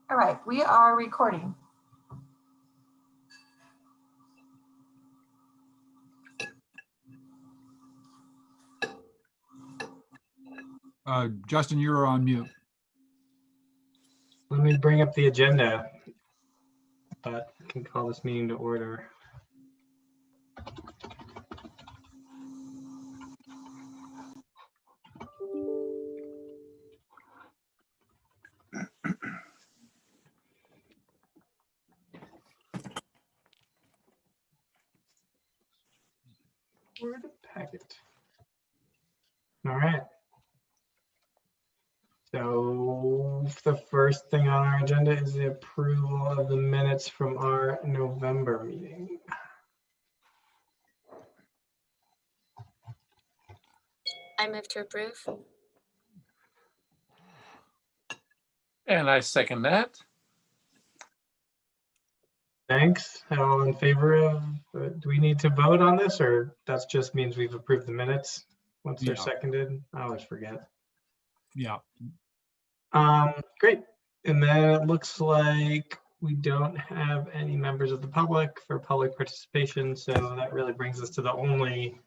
All right, we are recording. Justin, you're on mute. Let me bring up the agenda, but I can call this meeting to order. Word packet. All right. So the first thing on our agenda is the approval of the minutes from our November meeting. I move to approve. And I second that. Thanks. All in favor of, do we need to vote on this, or that just means we've approved the minutes once they're Yeah. seconded? I always forget. Yeah. Great. And then it looks like we don't have any members of the public for public participation. So that really brings us to the only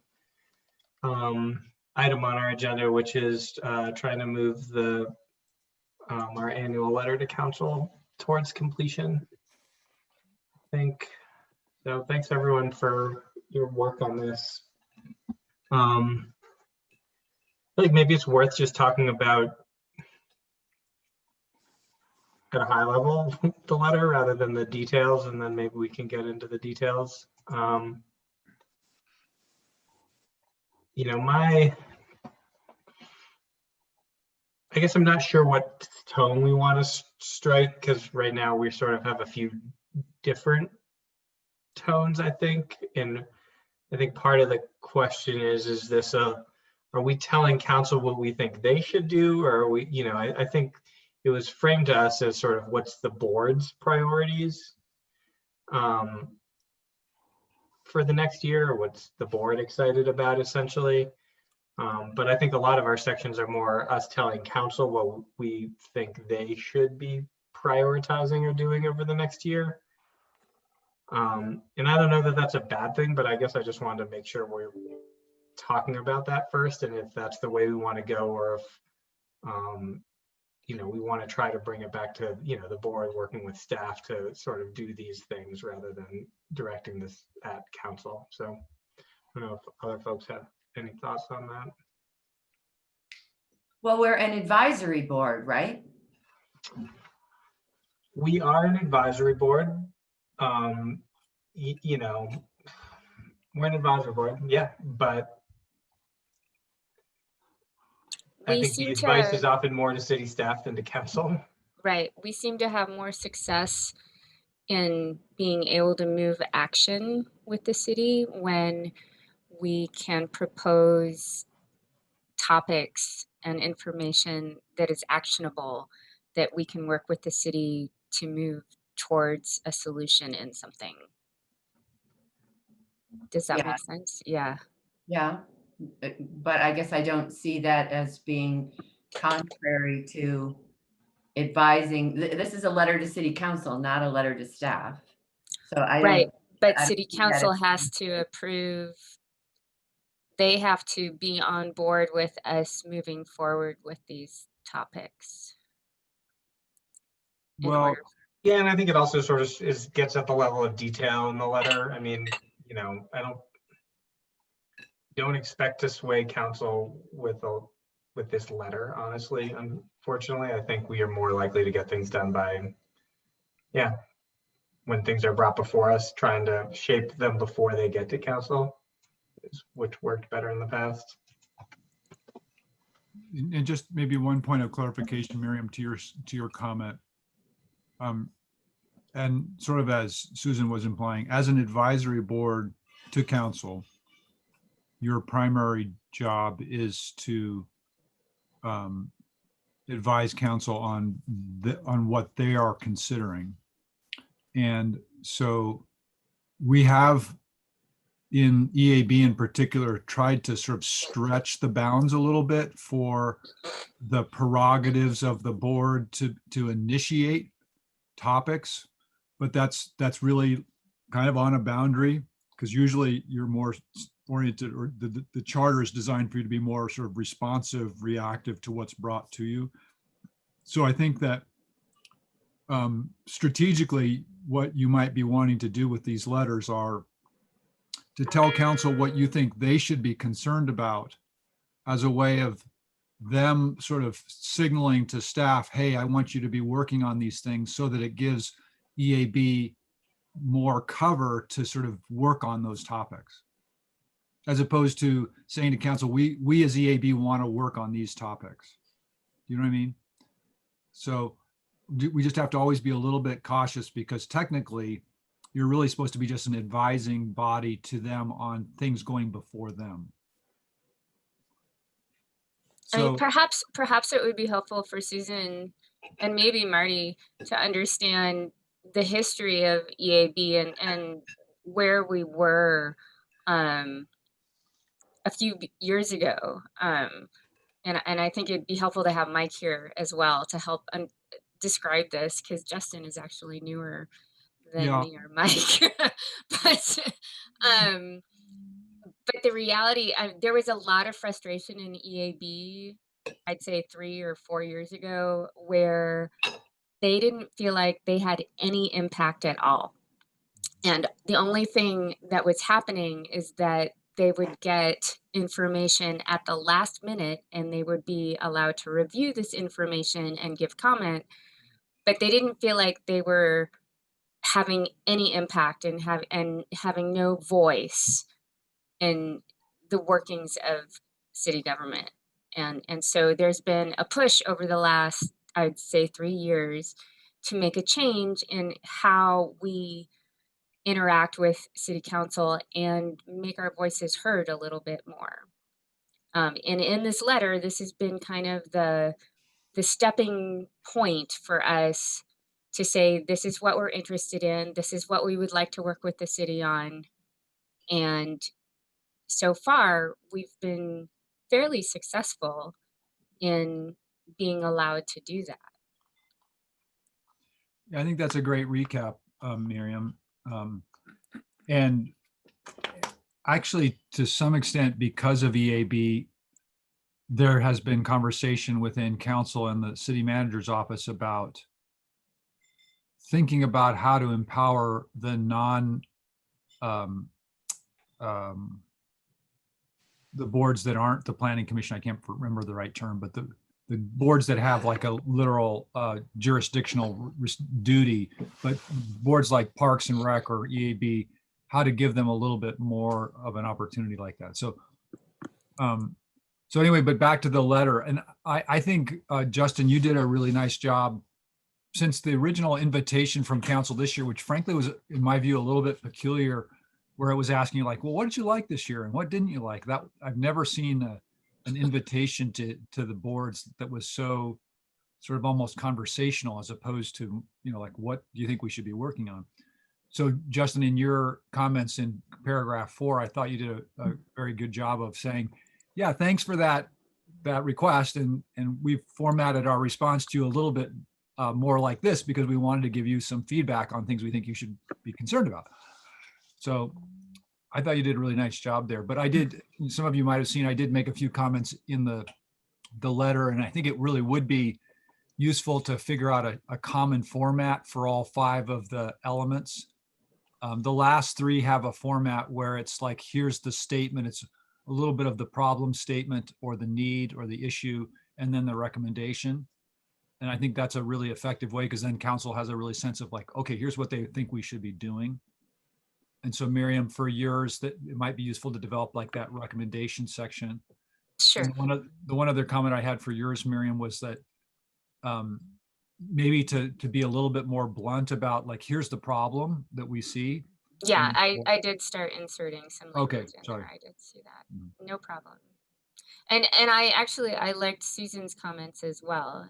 item on our agenda, which is trying to move the our annual letter to council towards completion. So thanks everyone for your work on this. I think maybe it's worth just talking about at a high level the letter rather than the details, and then maybe we can get into the details. You know, I guess I'm not sure what tone we want to strike, because right now we sort of have a few different tones, I think. And I think part of the question is this are we telling council what we think they should do? Or are we, you know, I think it was framed to us as sort of what's the board's priorities for the next year, or what's the board excited about essentially. But I think a lot of our sections are more us telling council what we think they should be prioritizing or doing over the next year. And I don't know that that's a bad thing, but I guess I just wanted to make sure we're talking about that first, and if that's the way we want to go, or if you know, we want to try to bring it back to, you know, the board working with staff to sort of do these things rather than directing this at council. So I don't know if other folks have any thoughts on that. Well, we're an advisory board, right? We are an advisory board. You know, we're an advisory board, yeah, but I think the advice is often more to city staff than to council. Right. We seem to have more success in being able to move action with the city when we can propose topics and information that is actionable, that we can work with the city to move towards a solution in something. Does that make sense? Yeah. Yeah. But I guess I don't see that as being contrary to advising. This is a letter to city council, not a letter to staff. So I don't. Right. But I don't city see that council as- has to approve. They have to be on board with us moving forward with these topics. Well, yeah, and I think it also sort of gets at the level of detail in the letter. I mean, you know, I don't expect to sway council with this letter, honestly. Unfortunately, I think we are more likely to get things done by, yeah, when things are brought before us, trying to shape them before they get to council, which worked better in the past. and just maybe one point of clarification, Miriam, to your comment. And sort of as Susan was implying, as an advisory board to council, your primary job is to advise council on what they are considering. And so we have, in EAB in particular, tried to sort of stretch the bounds a little bit for the prerogatives of the board to initiate topics, but that's really kind of on a boundary, because usually you're more oriented, or the charter is designed for you to be more sort of responsive, reactive to what's brought to you. So I think that strategically, what you might be wanting to do with these letters are to tell council what you think they should be concerned about, as a way of them sort of signaling to staff, hey, I want you to be working on these things, so that it gives EAB more cover to sort of work on those topics. As opposed to saying to council, we as EAB want to work on these topics. You know what I mean? So we just have to always be a little bit cautious, because technically you're really supposed to be just an advising body to them on things going before them. I mean, So, perhaps it would be helpful for Susan and maybe Marty to understand the history of EAB and where we were a few years ago. And I think it'd be helpful to have Mike here as well to help describe this, because Justin is actually newer than Yeah. me or Mike. But the reality, there was a lot of frustration in EAB, I'd say 3 or 4 years ago, where they didn't feel like they had any impact at all. And the only thing that was happening is that they would get information at the last minute, and they would be allowed to review this information and give comment, but they didn't feel like they were having any impact and having no voice in the workings of city government. And so there's been a push over the last, I'd say 3 years, to make a change in how we interact with city council and make our voices heard a little bit more. And in this letter, this has been kind of the stepping point for us to say, this is what we're interested in, this is what we would like to work with the city on. And so far, we've been fairly successful in being allowed to do that. I think that's a great recap, Miriam. And actually, to some extent, because of EAB, there has been conversation within council and the city manager's office about thinking about how to empower the the boards that aren't the planning commission. I can't remember the right term, but the boards that have like a literal jurisdictional duty, but boards like Parks and Rec or EAB, how to give them a little bit more of an opportunity like that. So, so anyway, but back to the letter. And I think, Justin, you did a really nice job since the original invitation from council this year, which frankly was, in my view, a little bit peculiar, where it was asking you like, well, what did you like this year and what didn't you like? That I've never seen an invitation to the boards that was so sort of almost conversational, as opposed to, you know, like, what do you think we should be working on? So Justin, in your comments in paragraph 4, I thought you did a very good job of saying, yeah, thanks for that request. And we've formatted our response to you a little bit more like this, because we wanted to give you some feedback on things we think you should be concerned about. So I thought you did a really nice job there, but I did, some of you might've seen, I did make a few comments in the letter, and I think it really would be useful to figure out a common format for all 5 of the elements. The last 3 have a format where it's like, here's the statement. It's a little bit of the problem statement or the need or the issue, and then the recommendation. And I think that's a really effective way, because then council has a really sense of like, okay, here's what they think we should be doing. And so Miriam, for yours, that it might be useful to develop like that recommendation section. Sure. And the one other comment I had for yours, Miriam, was that maybe to be a little bit more blunt about like, here's the problem that we see. Yeah, And- I did start inserting some Okay, language in sorry. there. I did see that. Mhm. No problem. And I liked Susan's comments as well.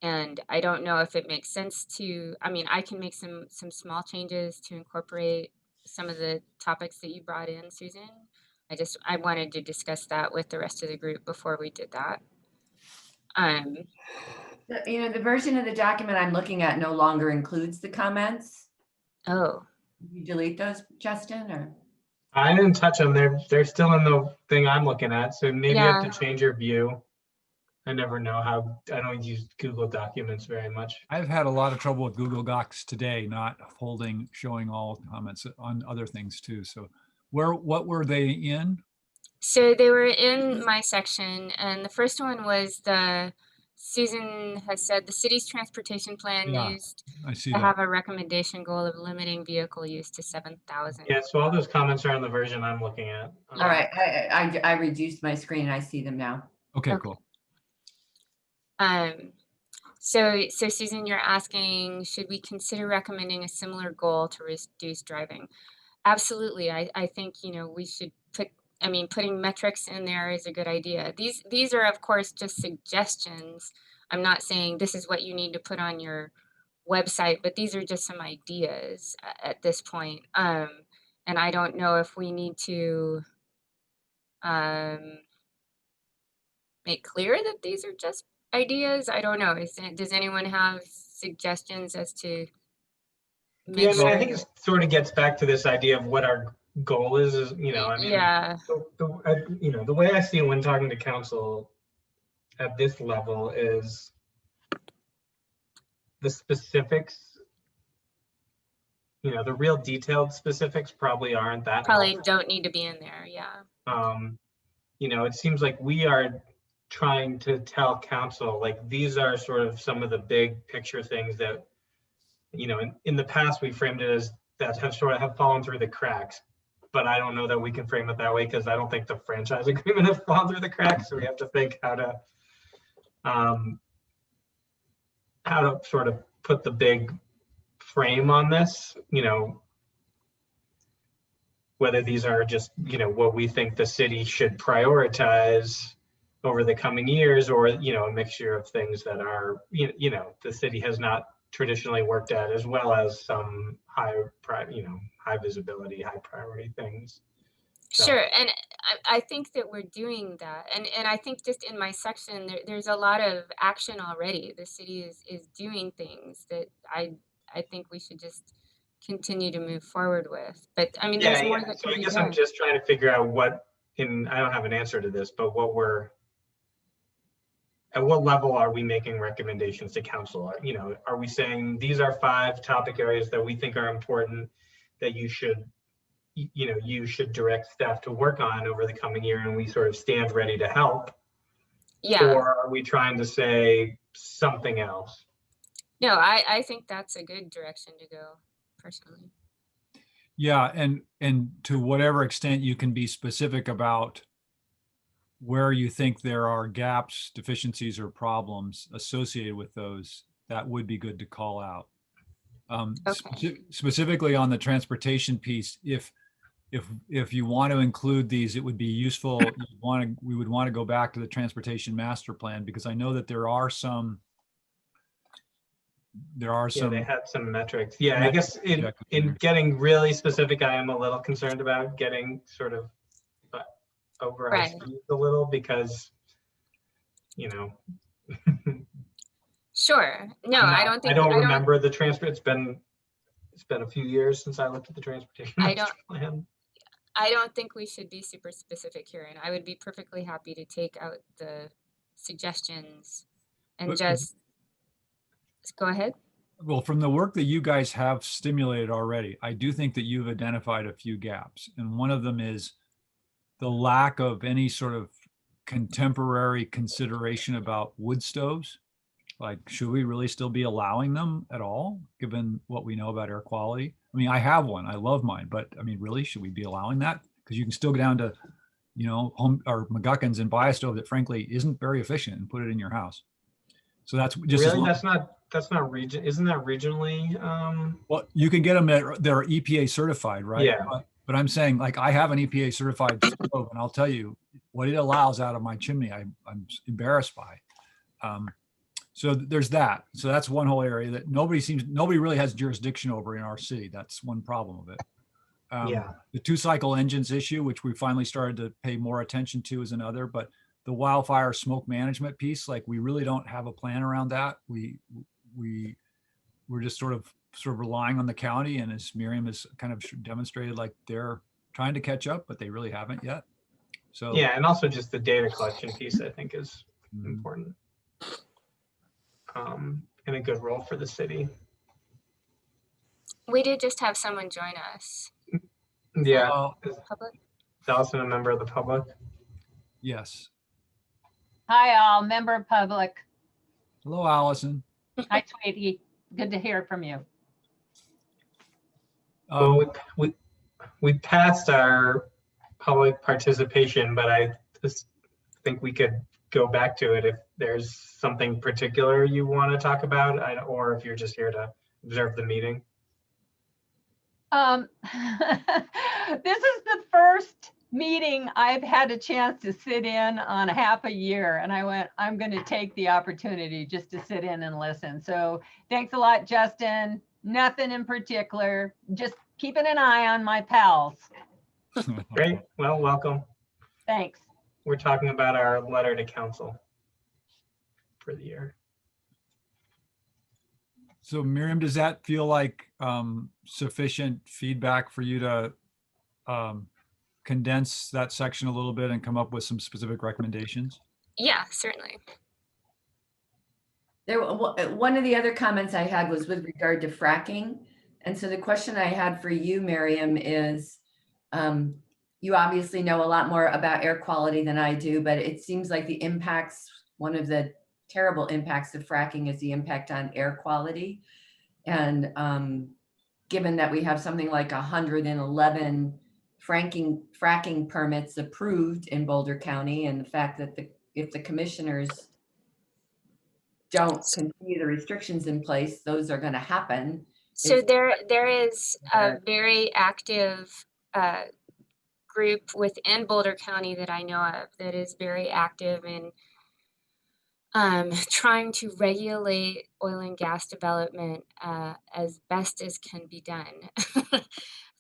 And I don't know if it makes sense to, I mean, I can make some small changes to incorporate some of the topics that you brought in, Susan. I wanted to discuss that with the rest of the group before we did that. The version of the document I'm looking at no longer includes the comments. Oh, Did you delete those, Justin, or? I didn't touch them. They're still in the thing I'm looking at. So maybe you have Yeah. to change your view. I never know how, I don't use Google Documents very much. I've had a lot of trouble with Google Docs today, not showing all comments on other things too. So what were they in? so they were in my section, and the first one was Susan has said the city's transportation plan Yeah, used I see to that. have a recommendation goal of limiting vehicle use to 7,000. Yeah, so all those comments are in the version I'm looking at. All right, I reduced my screen. I see them now. Okay, Okay. cool. So Susan, you're asking, should we consider recommending a similar goal to reduce driving? Absolutely. I think, we should putting metrics in there is a good idea. These are, of course, just suggestions. I'm not saying this is what you need to put on your website, but these are just some ideas at this point. And I don't know if we need to make clear that these are just ideas. I don't know. Does anyone have suggestions as to make Yeah, I mean, I sure? think it sort of gets back to this idea of what our goal is, I mean, Yeah, the way I see it when talking to council at this level is the specifics, the real detailed specifics probably aren't that probably helpful. don't need to be in there. Yeah. It seems like we are trying to tell council, like, these are sort of some of the big picture things that, in the past, we framed it as that have fallen through the cracks. But I don't know that we can frame it that way because I don't think the franchise agreement has fallen through the cracks. So we have to think how to sort of put the big frame on this, whether these are just, what we think the city should prioritize over the coming years, or, a mixture of things that are, the city has not traditionally worked at, as well as some high visibility, high priority things. So- Sure, and I think that we're doing that, and I think just in my section, there's a lot of action already. The city is doing things that I think we should just continue to move forward with. But I mean, there's more that So can I be guess done. I'm just trying to figure out I don't have an answer to this, but at what level are we making recommendations to council? Are we saying these are 5 topic areas that we think are important that you should direct staff to work on over the coming year, and we sort of stand ready to help? Yeah. Or are we trying to say something else? No, I think that's a good direction to go, personally. Yeah, and to whatever extent you can be specific about where you think there are gaps, deficiencies, or problems associated with those, that would be good to call out. Okay. Specifically on the transportation piece, if you want to include these, it would be useful. We would want to go back to the transportation master plan, because I know that there are some. Yeah, they had some metrics. Yeah, I Metrics, guess in yeah. getting really specific, I am a little concerned about getting sort of over our Right. skis a little, because Sure. No, I don't think I don't remember the transport. It's been a few years since I looked at the transportation master plan. I don't think we should be super specific here, and I would be perfectly happy to take out the suggestions and But- just go ahead. Well, from the work that you guys have stimulated already, I do think that you've identified a few gaps. And one of them is the lack of any sort of contemporary consideration about wood stoves. Like, should we really still be allowing them at all, given what we know about air quality? I mean, I have one, I love mine, but I mean, really, should we be allowing that? Because you can still go down to, home or McGuckins and buy a stove that frankly isn't very efficient and put it in your house. So that's just Really, that's not region. Isn't that regionally? Well, you can get them that are EPA certified, right? Yeah. But I'm saying, like, I have an EPA certified stove, and I'll tell you what it allows out of my chimney, I'm embarrassed by. So there's that. So that's one whole area that nobody really has jurisdiction over in our city. That's one problem of it. Yeah. The 2-cycle engines issue, which we finally started to pay more attention to, is another. But the wildfire smoke management piece, like we really don't have a plan around that. We're just sort of relying on the county, and as Miriam has kind of demonstrated, like they're trying to catch up, but they really haven't yet. So Yeah, and also just the data collection piece, I think, is important. And a good role for the city. We did just have someone join us. Yeah, Well, Public. is Allison a member of the public? yes. Hi, all, member of public. Hello, Allison. Hi, Tweety. Good to hear from you. Well, we passed our public participation, but I just think we could go back to it if there's something particular you want to talk about, or if you're just here to observe the meeting. This is the first meeting I've had a chance to sit in on half a year, and I went, I'm going to take the opportunity just to sit in and listen. So thanks a lot, Justin. Nothing in particular, just keeping an eye on my pals. Great. Well, welcome. Thanks. We're talking about our letter to council for the year. So Miriam, does that feel like sufficient feedback for you to condense that section a little bit and come up with some specific recommendations? Yeah, certainly. One of the other comments I had was with regard to fracking. And so the question I had for you, Miriam, is you obviously know a lot more about air quality than I do, but it seems like the impacts, one of the terrible impacts of fracking is the impact on air quality. And given that we have something like 111 fracking permits approved in Boulder County, and the fact that if the commissioners don't continue the restrictions in place, those are going to happen. So there is a very active group within Boulder County that I know of that is very active in trying to regulate oil and gas development as best as can be done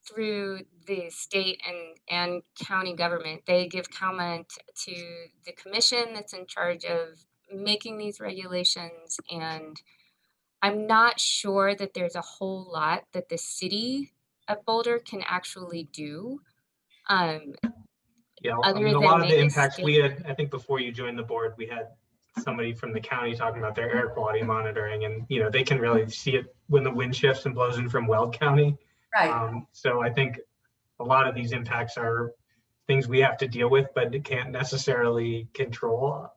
through the state and county government. They give comment to the commission that's in charge of making these regulations, and I'm not sure that there's a whole lot that the city of Boulder can actually do. Yeah, Other a than lot of the maybe impacts still- we had, I think before you joined the board, we had somebody from the county talking about their air quality monitoring, and they can really see it when the wind shifts and blows in from Weld County. Right. So I think a lot of these impacts are things we have to deal with, but it can't necessarily control,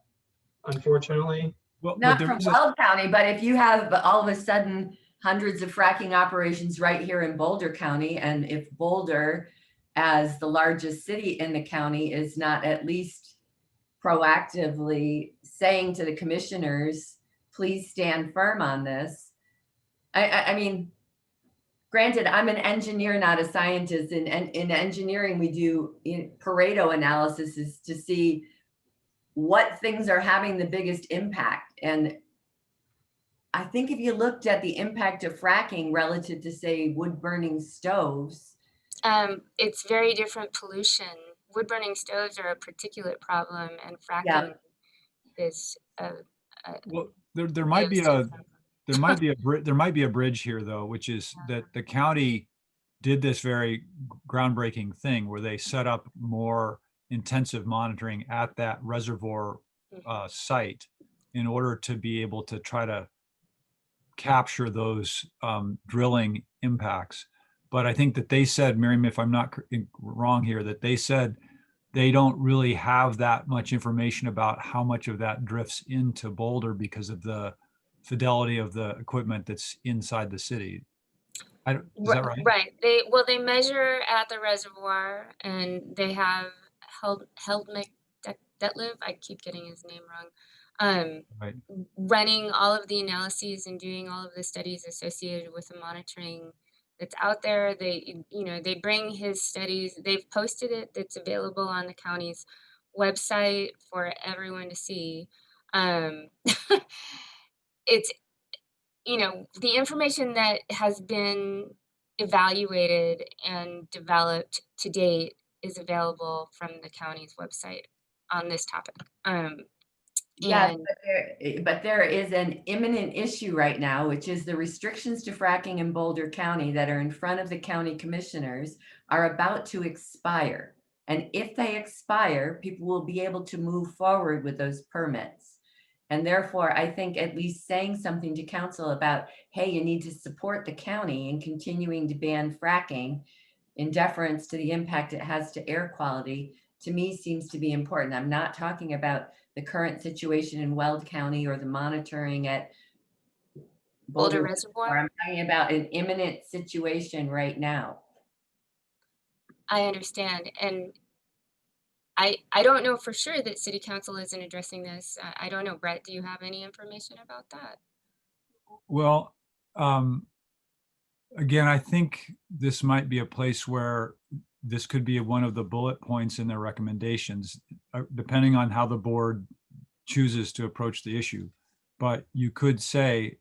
unfortunately. Well, Not there from is a- Weld County, but if you have all of a sudden hundreds of fracking operations right here in Boulder County, and if Boulder, as the largest city in the county, is not at least proactively saying to the commissioners, please stand firm on this. I mean, granted, I'm an engineer, not a scientist. In engineering, we do Pareto analysis is to see what things are having the biggest impact. And I think if you looked at the impact of fracking relative to, say, wood burning stoves. It's very different pollution. Wood burning stoves are a particulate problem, and fracking is well, there might be a bridge here though, which is that the county did this very groundbreaking thing where they set up more intensive monitoring at that reservoir site in order to be able to try to capture those drilling impacts. But I think that they said, Miriam, if I'm not wrong here, that they said they don't really have that much information about how much of that drifts into Boulder because of the fidelity of the equipment that's inside the city. Is that right? Right. They measure at the reservoir, and they have Helmich Detlev, I keep getting his name wrong, Right. running all of the analyses and doing all of the studies associated with the monitoring that's out there. They bring his studies, they've posted it, that's available on the county's website for everyone to see. It's, the information that has been evaluated and developed to date is available from the county's website on this topic. Yes, And but there is an imminent issue right now, which is the restrictions to fracking in Boulder County that are in front of the county commissioners are about to expire. And if they expire, people will be able to move forward with those permits. And therefore, I think at least saying something to council about, hey, you need to support the county in continuing to ban fracking in deference to the impact it has to air quality, to me seems to be important. I'm not talking about the current situation in Weld County or the monitoring at Boulder Boulder Reservoir, I'm talking about an imminent situation right now. I understand. And I don't know for sure that city council isn't addressing this. I don't know. Brett, do you have any information about that? Well, again, I think this might be a place where this could be one of the bullet points in their recommendations, depending on how the board chooses to approach the issue. But you could say,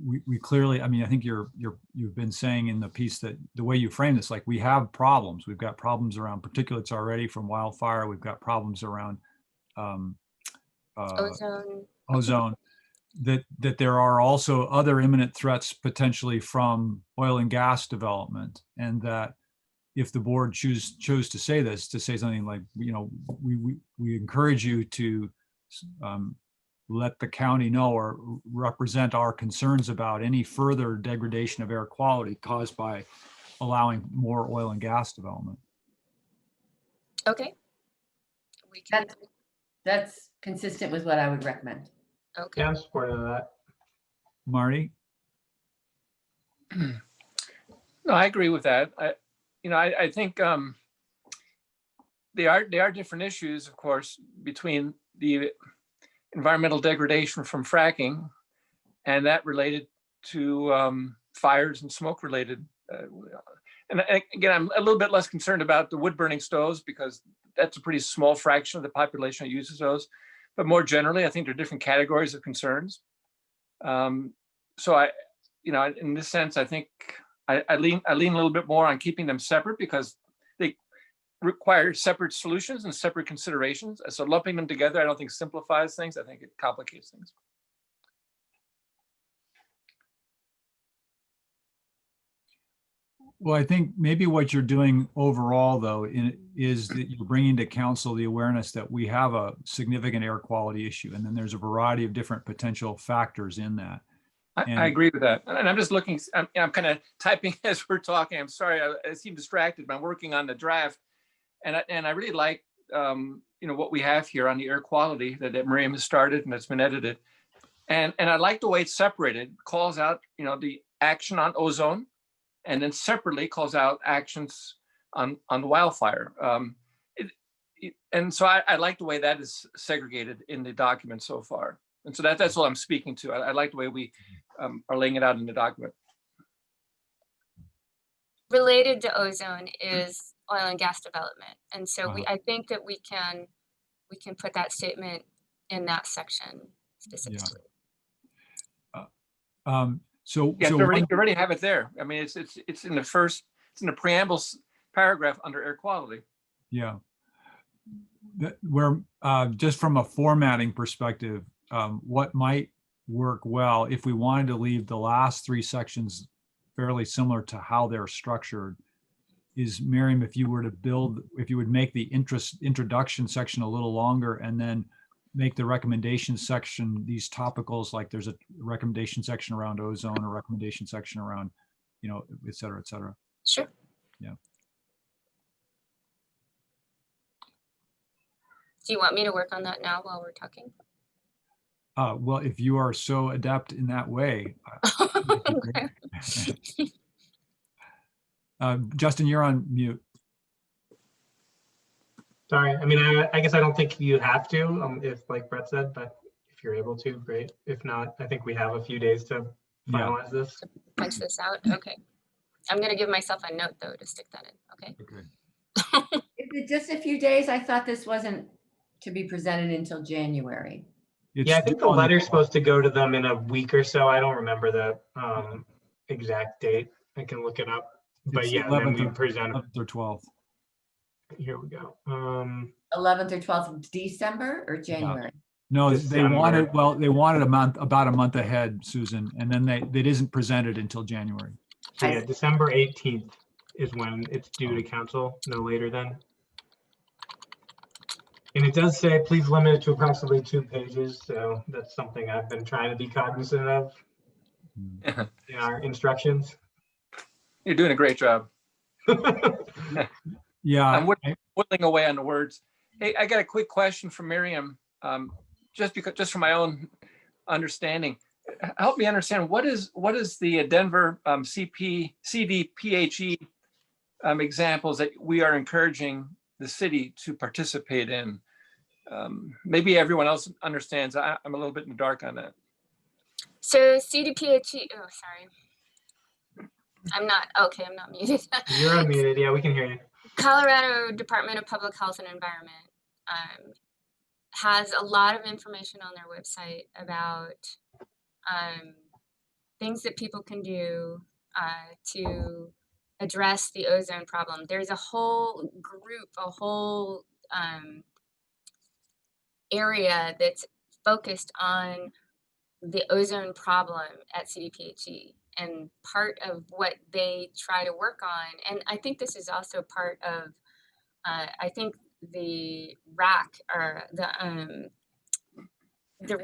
we clearly, I mean, I think you've been saying in the piece that the way you frame this, like we have problems. We've got problems around particulates already from wildfire. We've got problems around Ozone. ozone. That there are also other imminent threats potentially from oil and gas development, and that if the board chose to say this, to say something like, you know, we encourage you to let the county know or represent our concerns about any further degradation of air quality caused by allowing more oil and gas development. Okay. We can, That's consistent with what I would recommend. okay. Yeah, I'm supportive of that. Marty? No, I agree with that. I think they are different issues, of course, between the environmental degradation from fracking and that related to fires and smoke related. And again, I'm a little bit less concerned about the wood burning stoves because that's a pretty small fraction of the population that uses those. But more generally, I think there are different categories of concerns. So in this sense, I think I lean a little bit more on keeping them separate because they require separate solutions and separate considerations. So lumping them together, I don't think simplifies things. I think it complicates things. Well, I think maybe what you're doing overall, though, is that you're bringing to council the awareness that we have a significant air quality issue, and then there's a variety of different potential factors in that. I agree with that. And I'm just looking, I'm kind of typing as we're talking. I'm sorry, I seem distracted, but I'm working on the draft. And I really like, what we have here on the air quality that Miriam has started and that's been edited. And I like the way it's separated, calls out, the action on ozone, and then separately calls out actions on the wildfire. And so I like the way that is segregated in the document so far. And so that's what I'm speaking to. I like the way we are laying it out in the document. Related to ozone is oil and gas development. And so I think that we can put that statement in that section specifically. So you already have it there. I mean, it's in the preamble paragraph under air quality. Yeah. Where just from a formatting perspective, what might work well if we wanted to leave the last three sections fairly similar to how they're structured is, Miriam, if you would make the introduction section a little longer and then make the recommendation section these topicals, like there's a recommendation section around ozone, a recommendation section around, et cetera, et cetera. Sure. Yeah. Do you want me to work on that now while we're talking? Well, if you are so adept in that way. Justin, you're on mute. Sorry, I mean, I guess I don't think you have to, if like Brett said, but if you're able to, great. If not, I think we have a few days to finalize this. Punch this out, okay. I'm gonna give myself a note though to stick that in, okay? Okay. Is it just a few days? I thought this wasn't to be presented until January. Yeah, I think the letter's supposed to go to them in a week or so. I don't remember the exact date. I can look it up. But yeah, then we present 11th or 12th. Here we go. 11th or 12th of December or January? No, December. they wanted about a month ahead, Susan, and then it isn't presented until January. So I yeah, see. December 18th is when it's due to council, no later than. And it does say, please limit it to approximately 2 pages. So that's something I've been trying to be cognizant of in our instructions. You're doing a great job. Yeah, I'm whittling away on the words. Hey, I got a quick question for Miriam. Just for my own understanding, help me understand what is the Denver CDPHE examples that we are encouraging the city to participate in? Maybe everyone else understands. I'm a little bit in the dark on that. So CDPHE, oh, sorry. I'm not muted. You're unmuted. Yeah, we can hear you. Colorado Department of Public Health and Environment has a lot of information on their website about things that people can do to address the ozone problem. There's a whole group, a whole area that's focused on the ozone problem at CDPHE. And part of what they try to work on, and I think this is also part of, I think the RAC or the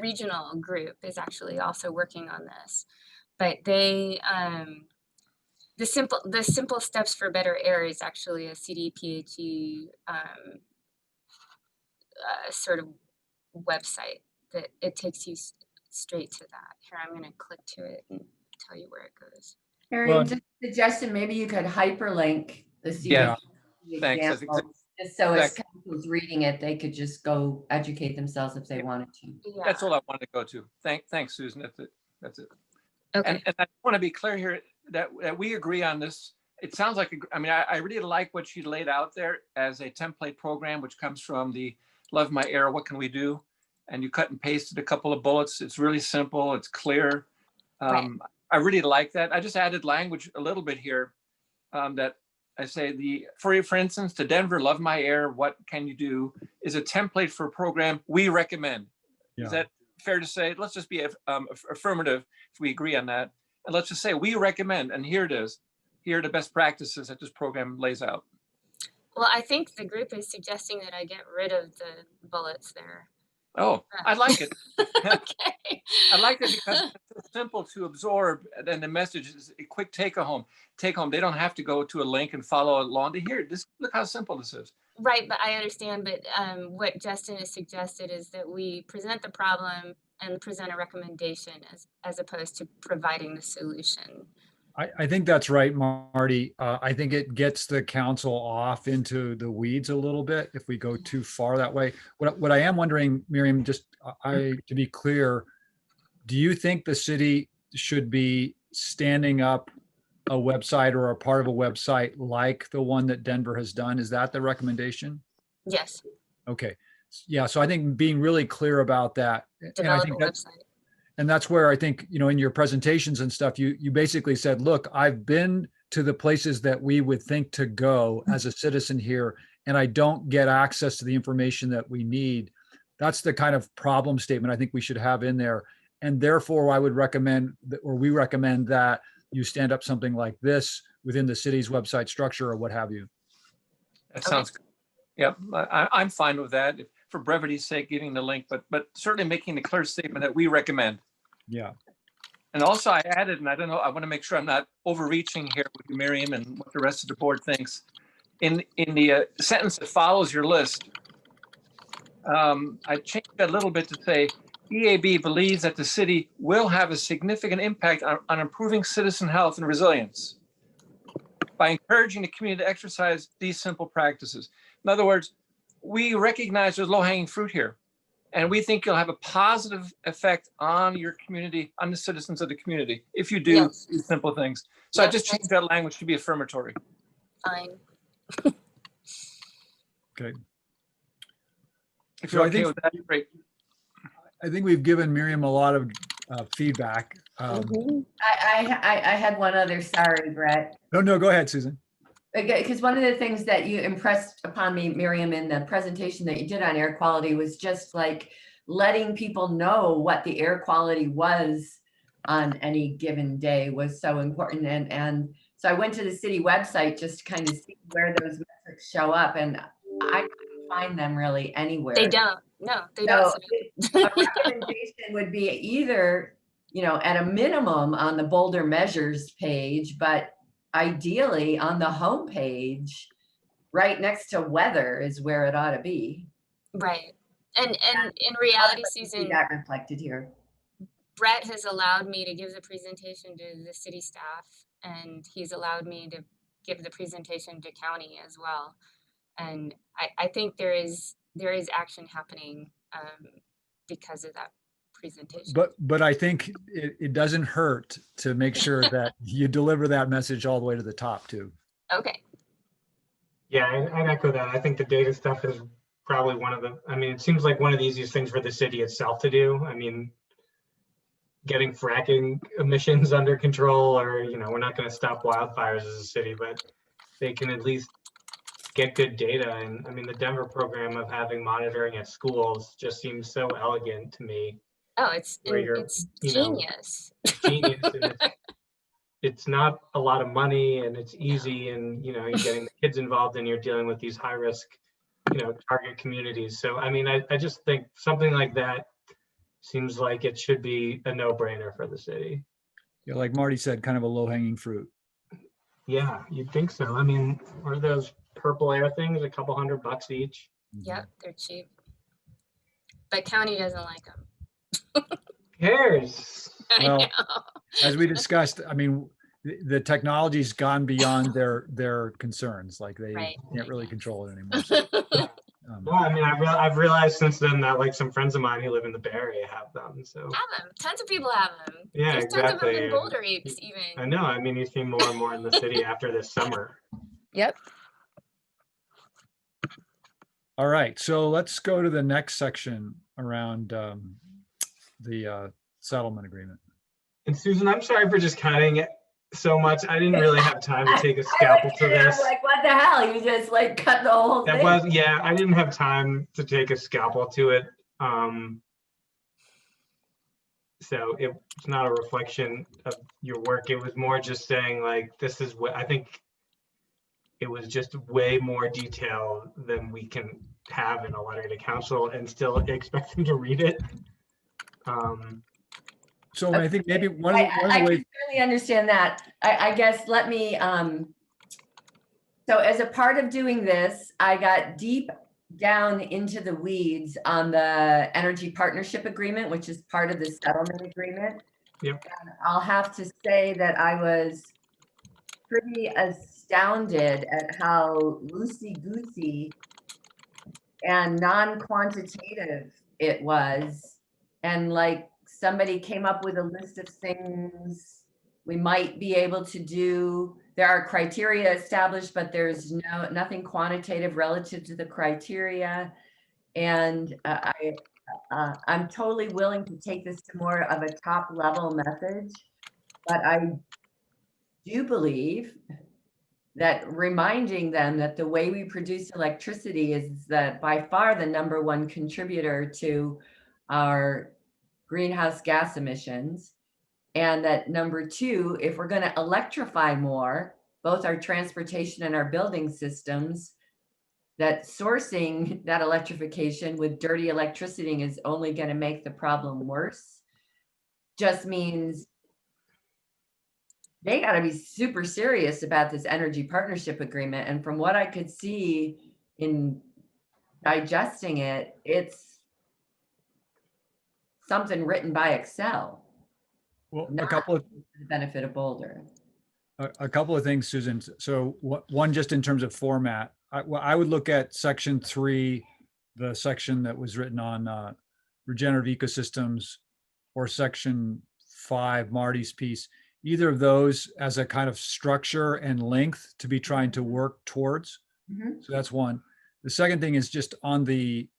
regional group is actually also working on this. But they, the simple steps for better air is actually a CDPHE sort of website that it takes you straight to that. Here, I'm going to click to it and tell you where it goes. Miriam, just a suggestion, maybe you could hyperlink the Yeah, CDPHE thanks. That's examples, just so as exactly. council's reading it, they could just go educate themselves if they Yeah. wanted to. Yeah. That's all I wanted to go to. Thanks, Susan. That's it. Okay. And I want to be clear here that we agree on this. It sounds like, I really like what she laid out there as a template program, which comes from the Love My Air, What Can We Do? And you cut and pasted a couple of bullets. It's really simple. It's clear. Right. I really like that. I just added language a little bit here that I say for instance, to Denver, Love My Air, What Can You Do? Is a template for a program we recommend. Yeah. Is that fair to say? Let's just be affirmative if we agree on that. And let's just say we recommend, and here it is. Here are the best practices that this program lays out. Well, I think the group is suggesting that I get rid of the bullets there. Oh, I like it. Okay. I like it because it's so simple to absorb, and the message is a quick take home. They don't have to go to a link and follow along to hear it. Look how simple this is. Right, but I understand. But what Justin has suggested is that we present the problem and present a recommendation as opposed to providing the solution. I think that's right, Marty. I think it gets the council off into the weeds a little bit if we go too far that way. What I am wondering, Miriam, just to be clear, do you think the city should be standing up a website or a part of a website like the one that Denver has done? Is that the recommendation? Yes, Okay. Yeah. So I think being really clear about that. And I develop a think that, website. and that's where I think, in your presentations and stuff, you basically said, look, I've been to the places that we would think to go as a citizen here, and I don't get access to the information that we need. That's the kind of problem statement I think we should have in there. And therefore, I would recommend we recommend that you stand up something like this within the city's website structure or what have you. That sounds good. Yep, I'm fine with that. For brevity's sake, giving the link, but certainly making the clear statement that we recommend. Yeah. And also I added, and I don't know, I want to make sure I'm not overreaching here with you, Miriam, and what the rest of the board thinks. In the sentence that follows your list, I changed that a little bit to say, EAB believes that the city will have a significant impact on improving citizen health and resilience by encouraging the community to exercise these simple practices. In other words, we recognize there's low-hanging fruit here, and we think you'll have a positive effect on your community, on the citizens of the community, if you do Yes. these simple things. So I Yes, just changed that language to be affirmatory. Fine. Okay. If So you're I okay think- with that, great. I think we've given Miriam a lot of feedback. Mhm. I had one other, sorry, Brett. No, go ahead, Susan. Because one of the things that you impressed upon me, Miriam, in the presentation that you did on air quality was just like letting people know what the air quality was on any given day was so important. And so I went to the city website just to kind of see where those metrics show up, and I couldn't find them really anywhere. They don't. No, they So don't. a recommendation would be either, at a minimum on the Boulder Measures page, but ideally on the homepage, right next to weather is where it ought to be. Right. And in reality, See Susan, that reflected here. Brett has allowed me to give the presentation to the city staff, and he's allowed me to give the presentation to county as well. And I think there is action happening because of that presentation. But I think it doesn't hurt to make sure that you deliver that message all the way to the top too. Okay. Yeah, I'd echo that. I think the data stuff is probably it seems like one of the easiest things for the city itself to do. I mean, getting fracking emissions under control, or, we're not going to stop wildfires as a city, but they can at least get good data. And I mean, the Denver program of having monitoring at schools just seems so elegant to me. Oh, it's genius. Genius. And it's not a lot of money, and it's easy, and you're getting the kids involved, and you're dealing with these high risk, target communities. So I mean, I just think something like that seems like it should be a no-brainer for the city. Yeah, like Marty said, kind of a low-hanging fruit. Yeah, you'd think so. I mean, are those purple air things a couple $100 each? Yep, they're cheap. But county doesn't like them. Who cares? Well, I know. As we discussed, I mean, the technology's gone beyond their concerns. Like they Right. can't really control it anymore. Well, I mean, I've realized since then that like some friends of mine who live in the Bay Area have them. So Have them. Tons of people have them. Yeah, There's tons of them exactly. in Boulder Apes I even. know. I mean, you see more and more in the city after this summer. Yep. All right, so let's go to the next section around the settlement agreement. And Susan, I'm sorry for just cutting it so much. I didn't really have time to take a scalpel to this. Like, what the hell? You just like cut the whole thing. I didn't have time to take a scalpel to it. So it's not a reflection of your work. It was more just saying like, this is what I think. It was just way more detail than we can have in a letter to council and still expect them to read it. So I think maybe one of I the can ways, certainly understand that. I guess let me, so as a part of doing this, I got deep down into the weeds on the energy partnership agreement, which is part of the settlement agreement. Yep. And I'll have to say that I was pretty astounded at how loosey-goosey and non-quantitative it was. And like somebody came up with a list of things we might be able to do. There are criteria established, but there's nothing quantitative relative to the criteria. And I'm totally willing to take this to more of a top level message, but I do believe that reminding them that the way we produce electricity is that by far the #1 contributor to our greenhouse gas emissions. And that #2, if we're going to electrify more, both our transportation and our building systems, that sourcing that electrification with dirty electricity is only going to make the problem worse. Just means they got to be super serious about this energy partnership agreement. And from what I could see in digesting it, it's something written by Excel, well, not for the benefit of Boulder. a couple of things, Susan. So one, just in terms of format, I would look at section 3, the section that was written on regenerative ecosystems, or section 5, Marty's piece. Either of those as a kind of structure and length to be trying to work towards. Mhm. So that's one. The second thing is just on the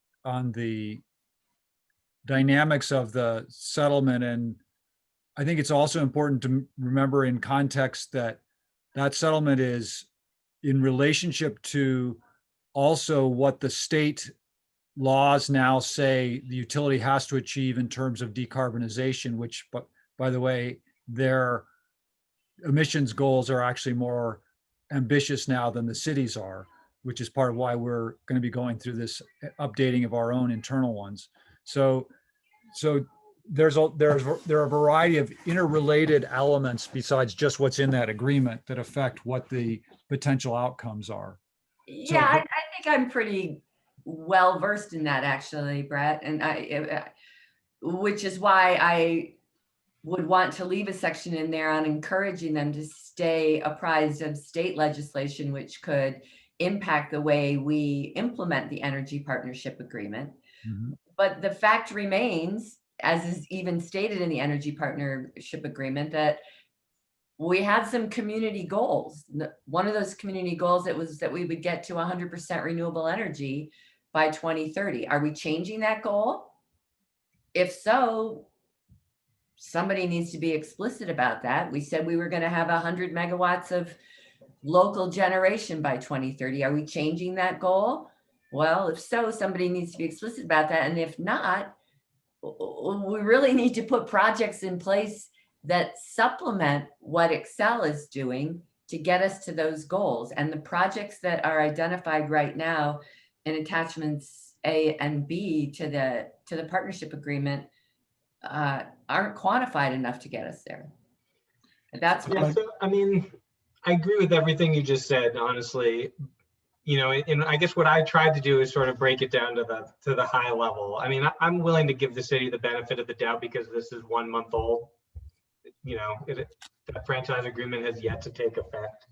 dynamics of the settlement. And I think it's also important to remember in context that that settlement is in relationship to also what the state laws now say the utility has to achieve in terms of decarbonization, which, but by the way, their emissions goals are actually more ambitious now than the cities are, which is part of why we're going to be going through this updating of our own internal ones. So there are a variety of interrelated elements besides just what's in that agreement that affect what the potential outcomes are. Yeah, I think I'm pretty well versed in that actually, Brett, and which is why I would want to leave a section in there on encouraging them to stay apprised of state legislation, which could impact the way we implement the energy partnership agreement. Mhm. But the fact remains, as is even stated in the energy partnership agreement, that we had some community goals. One of those community goals was that we would get to 100% renewable energy by 2030. Are we changing that goal? If so, somebody needs to be explicit about that. We said we were going to have 100 megawatts of local generation by 2030. Are we changing that goal? Well, if so, somebody needs to be explicit about that. And if not, we really need to put projects in place that supplement what Excel is doing to get us to those goals. And the projects that are identified right now in attachments A and B to the partnership agreement aren't quantified enough to get us there. That's Yeah, so I mean, I agree with everything you just said, honestly. You know, and I guess what I tried to do is sort of break it down to the high level. I mean, I'm willing to give the city the benefit of the doubt because this is 1 month old. You know, that franchise agreement has yet to take effect.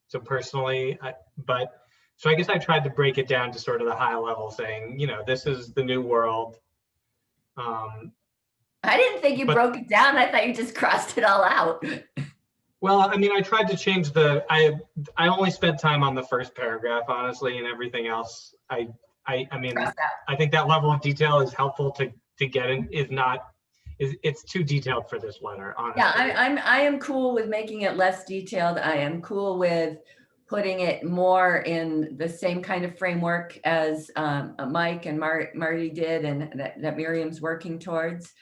So personally, so I guess I tried to break it down to sort of the high level, saying, you know, this is the new world. I didn't think you broke it down. I thought you just crossed it all out. Well, I mean, I tried to change I only spent time on the first paragraph, honestly, and everything else. I mean, I think that level of detail is helpful to get in. It's too detailed for this letter, honestly. Yeah, I am cool with making it less detailed. I am cool with putting it more in the same kind of framework as Mike and Marty did, and that Miriam's working towards.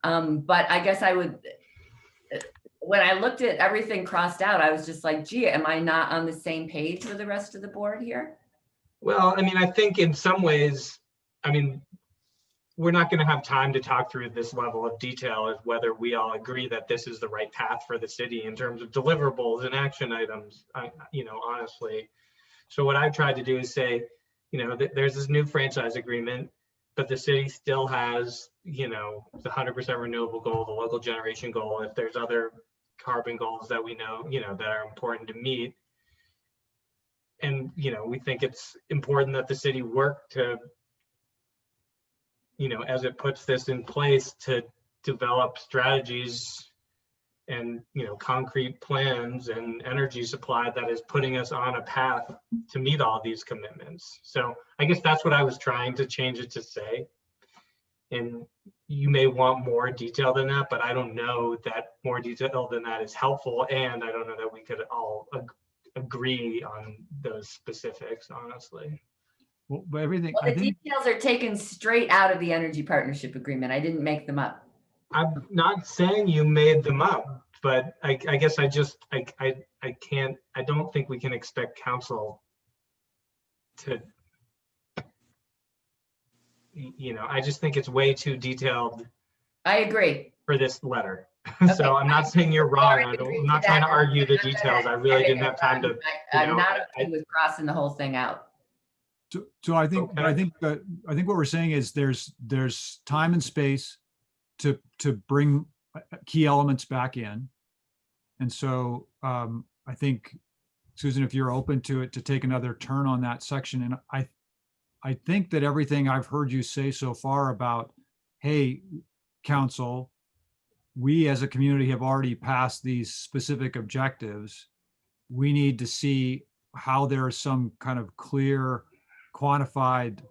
But I guess I would, when I looked at everything crossed out, I was just like, gee, am I not on the same page with the rest of the board here? Well, I mean, I think in some ways, I mean, we're not going to have time to talk through this level of detail as whether we all agree that this is the right path for the city in terms of deliverables and action items, you know, honestly. So what I tried to do is say, you know, there's this new franchise agreement, but the city still has, you know, the 100% renewable goal, the local generation goal. If there's other carbon goals that we know, you know, that are important to meet. And, you know, we think it's important that the city work to, you know, as it puts this in place, to develop strategies and, you know, concrete plans and energy supply that is putting us on a path to meet all these commitments. So I guess that's what I was trying to change it to say. And you may want more detail than that, but I don't know that more detail than that is helpful. And I don't know that we could all agree on those specifics, honestly. Well, but everything, Well, the details are taken straight out of the energy partnership agreement. I didn't make them up. I'm not saying you made them up, but I guess I don't think we can expect council to, you know, I just think it's way too detailed I agree. for this letter. Okay. So I'm not saying you're wrong. I'm not trying to argue the I'm not details. I gonna- really didn't have time to, I'm know, not okay with crossing the whole thing out. So I think, but I Okay. think what we're saying is there's time and space to bring key elements back in. And so I think, Susan, if you're open to it, to take another turn on that section. And I think that everything I've heard you say so far about, hey, council, we as a community have already passed these specific objectives. We need to see how there is some kind of clear, quantified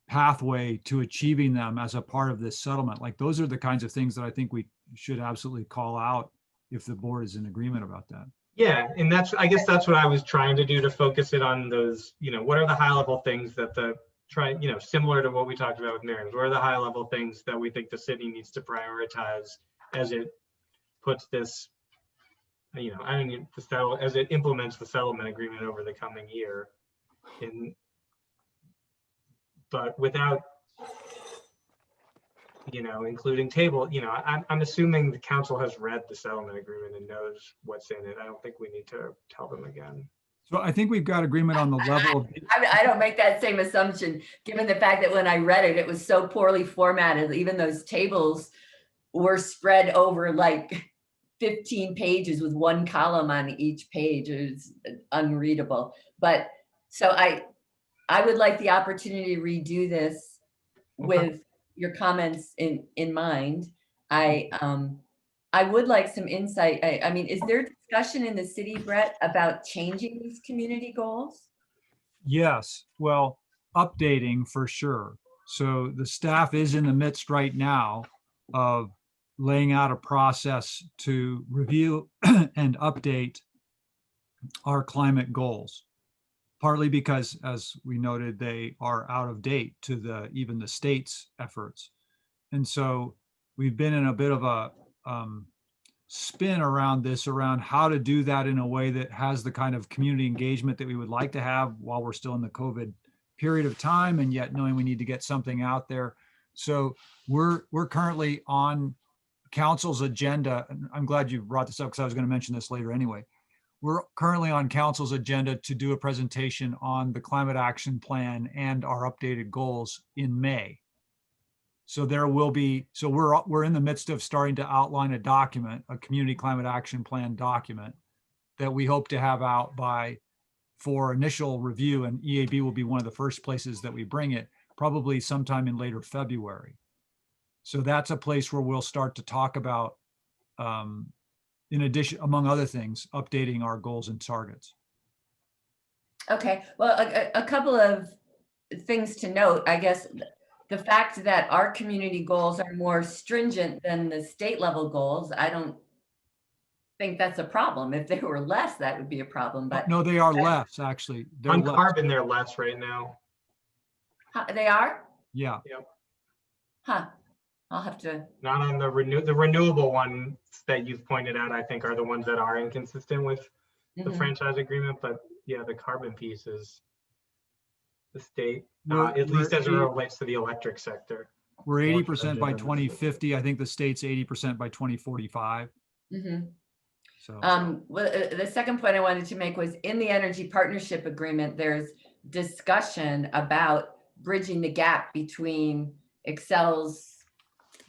pathway to achieving them as a part of this settlement. Like, those are the kinds of things that I think we should absolutely call out if the board is in agreement about that. Yeah, and I guess that's what I was trying to do, to focus it on those, what are the high level things that similar to what we talked about with Miriam's, what are the high level things that we think the city needs to prioritize as it puts this, as it implements the settlement agreement over the coming year. But without, including table, I'm assuming the council has read the settlement agreement and knows what's in it. I don't think we need to tell them again. So I think we've got agreement on the level of, I don't make that same assumption, given the fact that when I read it, it was so poorly formatted. Even those tables were spread over like 15 pages with one column on each page. It was unreadable. But so I would like the opportunity to redo this with your comments in mind. I would like some insight. I mean, is there discussion in the city, Brett, about changing these community goals? yes, well, updating for sure. So the staff is in the midst right now of laying out a process to review and update our climate goals. Partly because, as we noted, they are out of date to even the state's efforts. And so we've been in a bit of a spin around this, around how to do that in a way that has the kind of community engagement that we would like to have while we're still in the COVID period of time, and yet knowing we need to get something out there. So we're currently on council's agenda. And I'm glad you brought this up because I was going to mention this later anyway. We're currently on council's agenda to do a presentation on the climate action plan and our updated goals in May. So there will be, so we're in the midst of starting to outline a document, a community climate action plan document that we hope to have out for initial review, and EAB will be one of the first places that we bring it, probably sometime in later February. So that's a place where we'll start to talk about, in addition, among other things, updating our goals and targets. Okay, well, a couple of things to note, I guess. The fact that our community goals are more stringent than the state level goals, I don't think that's a problem. If they were less, that would be a problem, but. No, they are less, actually. They're On less. carbon, they're less right now. They are? Yeah. Huh, I'll have to. Not on the renewable ones that you've pointed out, I think, are the ones that are inconsistent with the franchise agreement. But yeah, the carbon piece is the state, at least as it relates to the electric sector. We're 80% by 2050. I think the state's 80% by 2045. So Well, the second point I wanted to make was, in the energy partnership agreement, there's discussion about bridging the gap between Excel's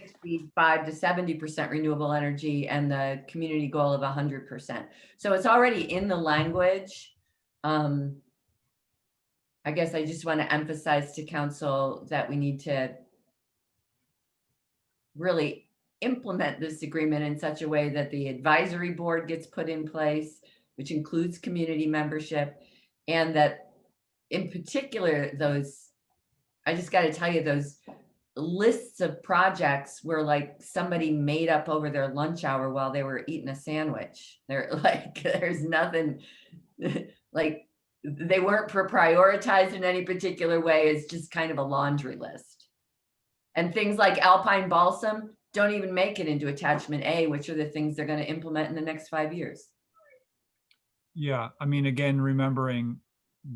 65 to 70% renewable energy and the community goal of 100%. So it's already in the language. I guess I just want to emphasize to council that we need to really implement this agreement in such a way that the advisory board gets put in place, which includes community membership, and that in particular, I just got to tell you, those lists of projects were like somebody made up over their lunch hour while they were eating a sandwich. They're like, there's nothing like, they weren't prioritized in any particular way. It's just kind of a laundry list. And things like Alpine Balsam don't even make it into attachment A, which are the things they're going to implement in the next 5 years. yeah, I mean, again, remembering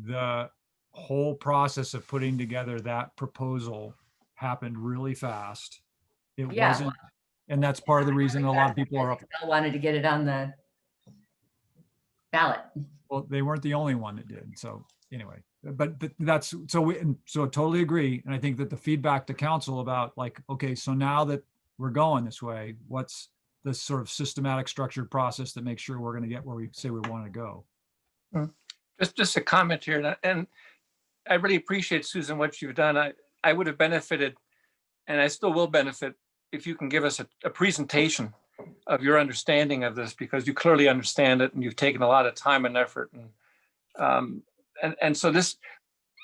the whole process of putting together that proposal happened really fast. It Yeah. wasn't, and that's part of the reason a lot of people are up. I wanted to get it on the ballot. Well, they weren't the only one that did. So anyway, but that's, so totally agree. And I think that the feedback to council about like, okay, so now that we're going this way, what's the sort of systematic structured process that makes sure we're going to get where we say we want to go? Just a comment here, and I really appreciate, Susan, what you've done. I would have benefited, and I still will benefit, if you can give us a presentation of your understanding of this, because you clearly understand it and you've taken a lot of time and effort. And so this,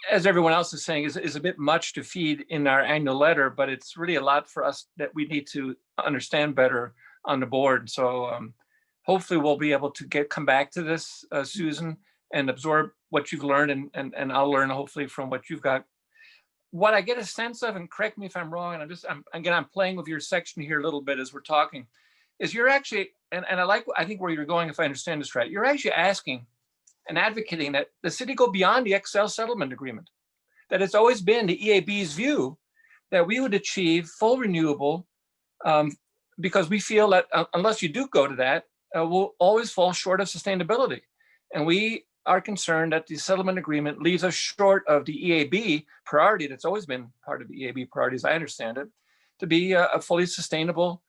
as everyone else is saying, is a bit much to feed in our annual letter, but it's really a lot for us that we need to understand better on the board. So hopefully we'll be able to come back to this, Susan, and absorb what you've learned, and I'll learn hopefully from what you've got. What I get a sense of, and correct me if I'm wrong, and I'm playing with your section here a little bit as we're talking, is you're actually, and I think where you're going, if I understand this right, you're actually asking and advocating that the city go beyond the Excel settlement agreement. That it's always been the EAB's view that we would achieve full renewable, because we feel that unless you do go to that, we'll always fall short of sustainability. And we are concerned that the settlement agreement leaves us short of the EAB priority that's always been part of the EAB priorities, I understand it, to be a fully sustainable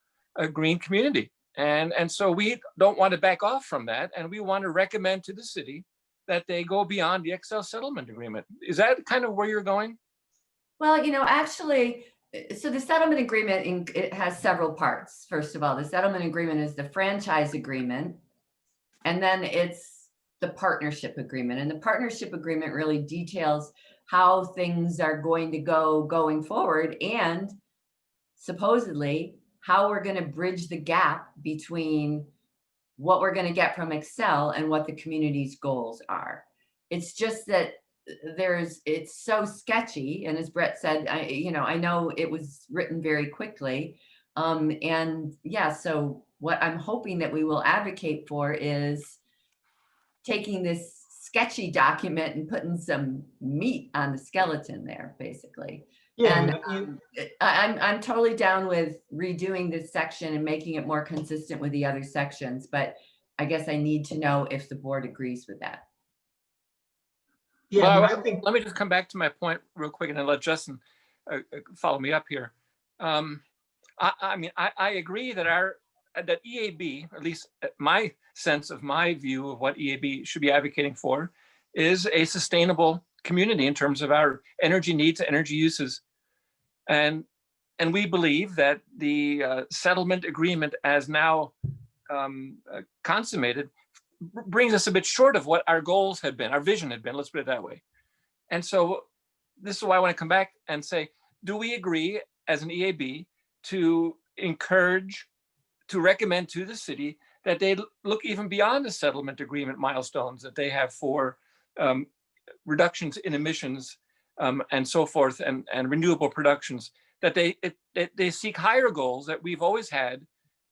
green community. And so we don't want to back off from that. And we want to recommend to the city that they go beyond the Excel settlement agreement. Is that kind of where you're going? Well, actually, so the settlement agreement, it has several parts. First of all, the settlement agreement is the franchise agreement, and then it's the partnership agreement. And the partnership agreement really details how things are going to go going forward, and supposedly how we're going to bridge the gap between what we're going to get from Excel and what the community's goals are. It's just that it's so sketchy. And as Brett said, I know it was written very quickly. And yeah, so what I'm hoping that we will advocate for is taking this sketchy document and putting some meat on the skeleton there, basically. Yeah, And I'm totally down with redoing this section and making it more consistent with the other sections, but I guess I need to know if the board agrees with that. yeah, Well, I think, let me just come back to my point real quick and then let Justin follow me up here. I agree that that EAB, at least my sense of my view of what EAB should be advocating for, is a sustainable community in terms of our energy needs, energy uses. And we believe that the settlement agreement as now consummated brings us a bit short of what our goals had been, our vision had been, let's put it that way. And so this is why I want to come back and say, do we agree as an EAB to recommend to the city that they look even beyond the settlement agreement milestones that they have for reductions in emissions and so forth, and renewable productions, that they seek higher goals that we've always had,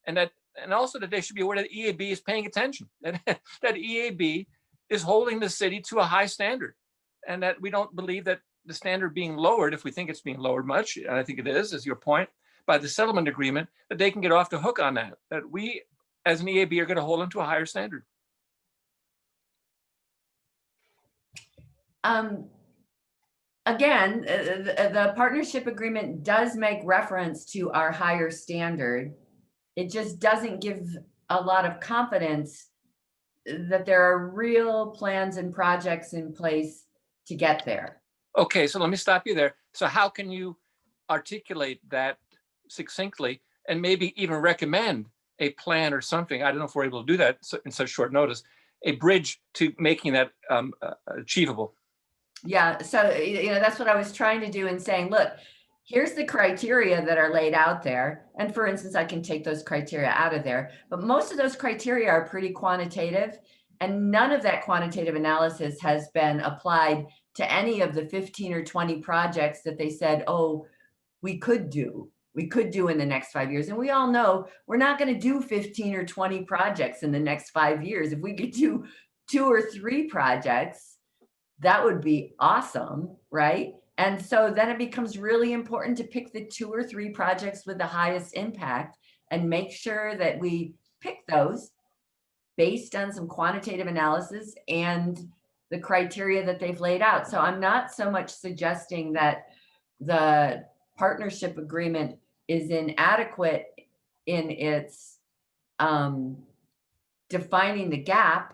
and also that they should be aware that EAB is paying attention, that EAB is holding the city to a high standard, and that we don't believe that the standard being lowered, if we think it's being lowered much, and I think it is your point, by the settlement agreement, that they can get off the hook on that we as an EAB are going to hold them to a higher standard. Again, the partnership agreement does make reference to our higher standard. It just doesn't give a lot of confidence that there are real plans and projects in place to get there. Okay, so let me stop you there. So how can you articulate that succinctly and maybe even recommend a plan or something? I don't know if we're able to do that in such short notice, a bridge to making that achievable. Yeah, so that's what I was trying to do in saying, look, here's the criteria that are laid out there. And for instance, I can take those criteria out of there, but most of those criteria are pretty quantitative, and none of that quantitative analysis has been applied to any of the 15 or 20 projects that they said, oh, we could do in the next 5 years. And we all know we're not going to do 15 or 20 projects in the next 5 years. If we could do 2 or 3 projects, that would be awesome, right? And so then it becomes really important to pick the 2 or 3 projects with the highest impact and make sure that we pick those based on some quantitative analysis and the criteria that they've laid out. So I'm not so much suggesting that the partnership agreement is inadequate in its defining the gap.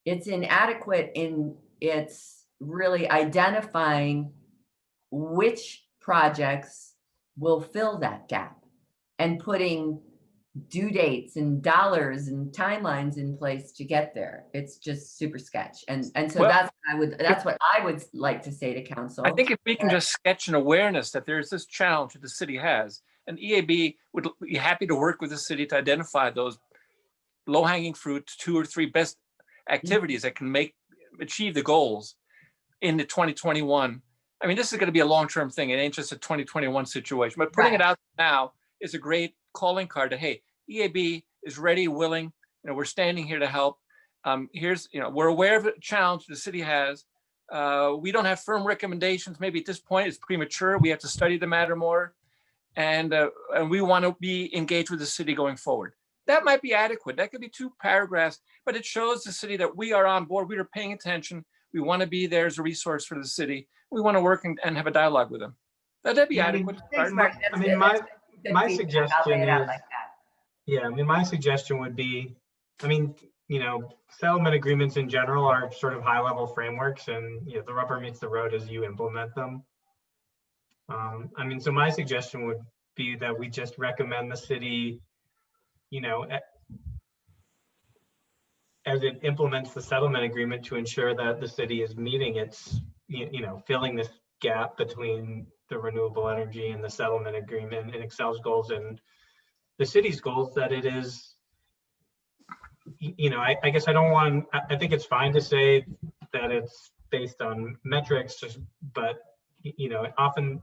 It's inadequate in its really identifying which projects will fill that gap and putting due dates and dollars and timelines in place to get there. It's just super sketch. And so Well, that's what I would like to say to council. I think if we can just sketch an awareness that there's this challenge that the city has, and EAB would be happy to work with the city to identify those low-hanging fruit, 2 or 3 best activities that can achieve the goals into 2021. I mean, this is going to be a long-term thing. It ain't just a 2021 situation, but putting it out now is a great calling card to, hey, EAB is ready, willing, we're standing here to help. Here's, we're aware of the challenge the city has. We don't have firm recommendations. Maybe at this point it's premature. We have to study the matter more. And we want to be engaged with the city going forward. That might be adequate. That could be 2 paragraphs, but it shows the city that we are on board. We are paying attention. We want to be there as a resource for the city. We want to work and have a dialogue with them. That'd be Yeah, I mean, adequate. Thanks, Mark. That's I mean, good. my- That's good my feedback. I'll lay it suggestion out is- like that. Yeah, I mean, my suggestion would be, I mean, settlement agreements in general are sort of high-level frameworks, and the rubber meets the road as you implement them. I mean, so my suggestion would be that we just recommend the city, as it implements the settlement agreement, to ensure that the city is meeting its, filling this gap between the renewable energy and the settlement agreement and Excel's goals and the city's goals, that it is, I guess I don't want, I think it's fine to say that it's based on metrics, but, often,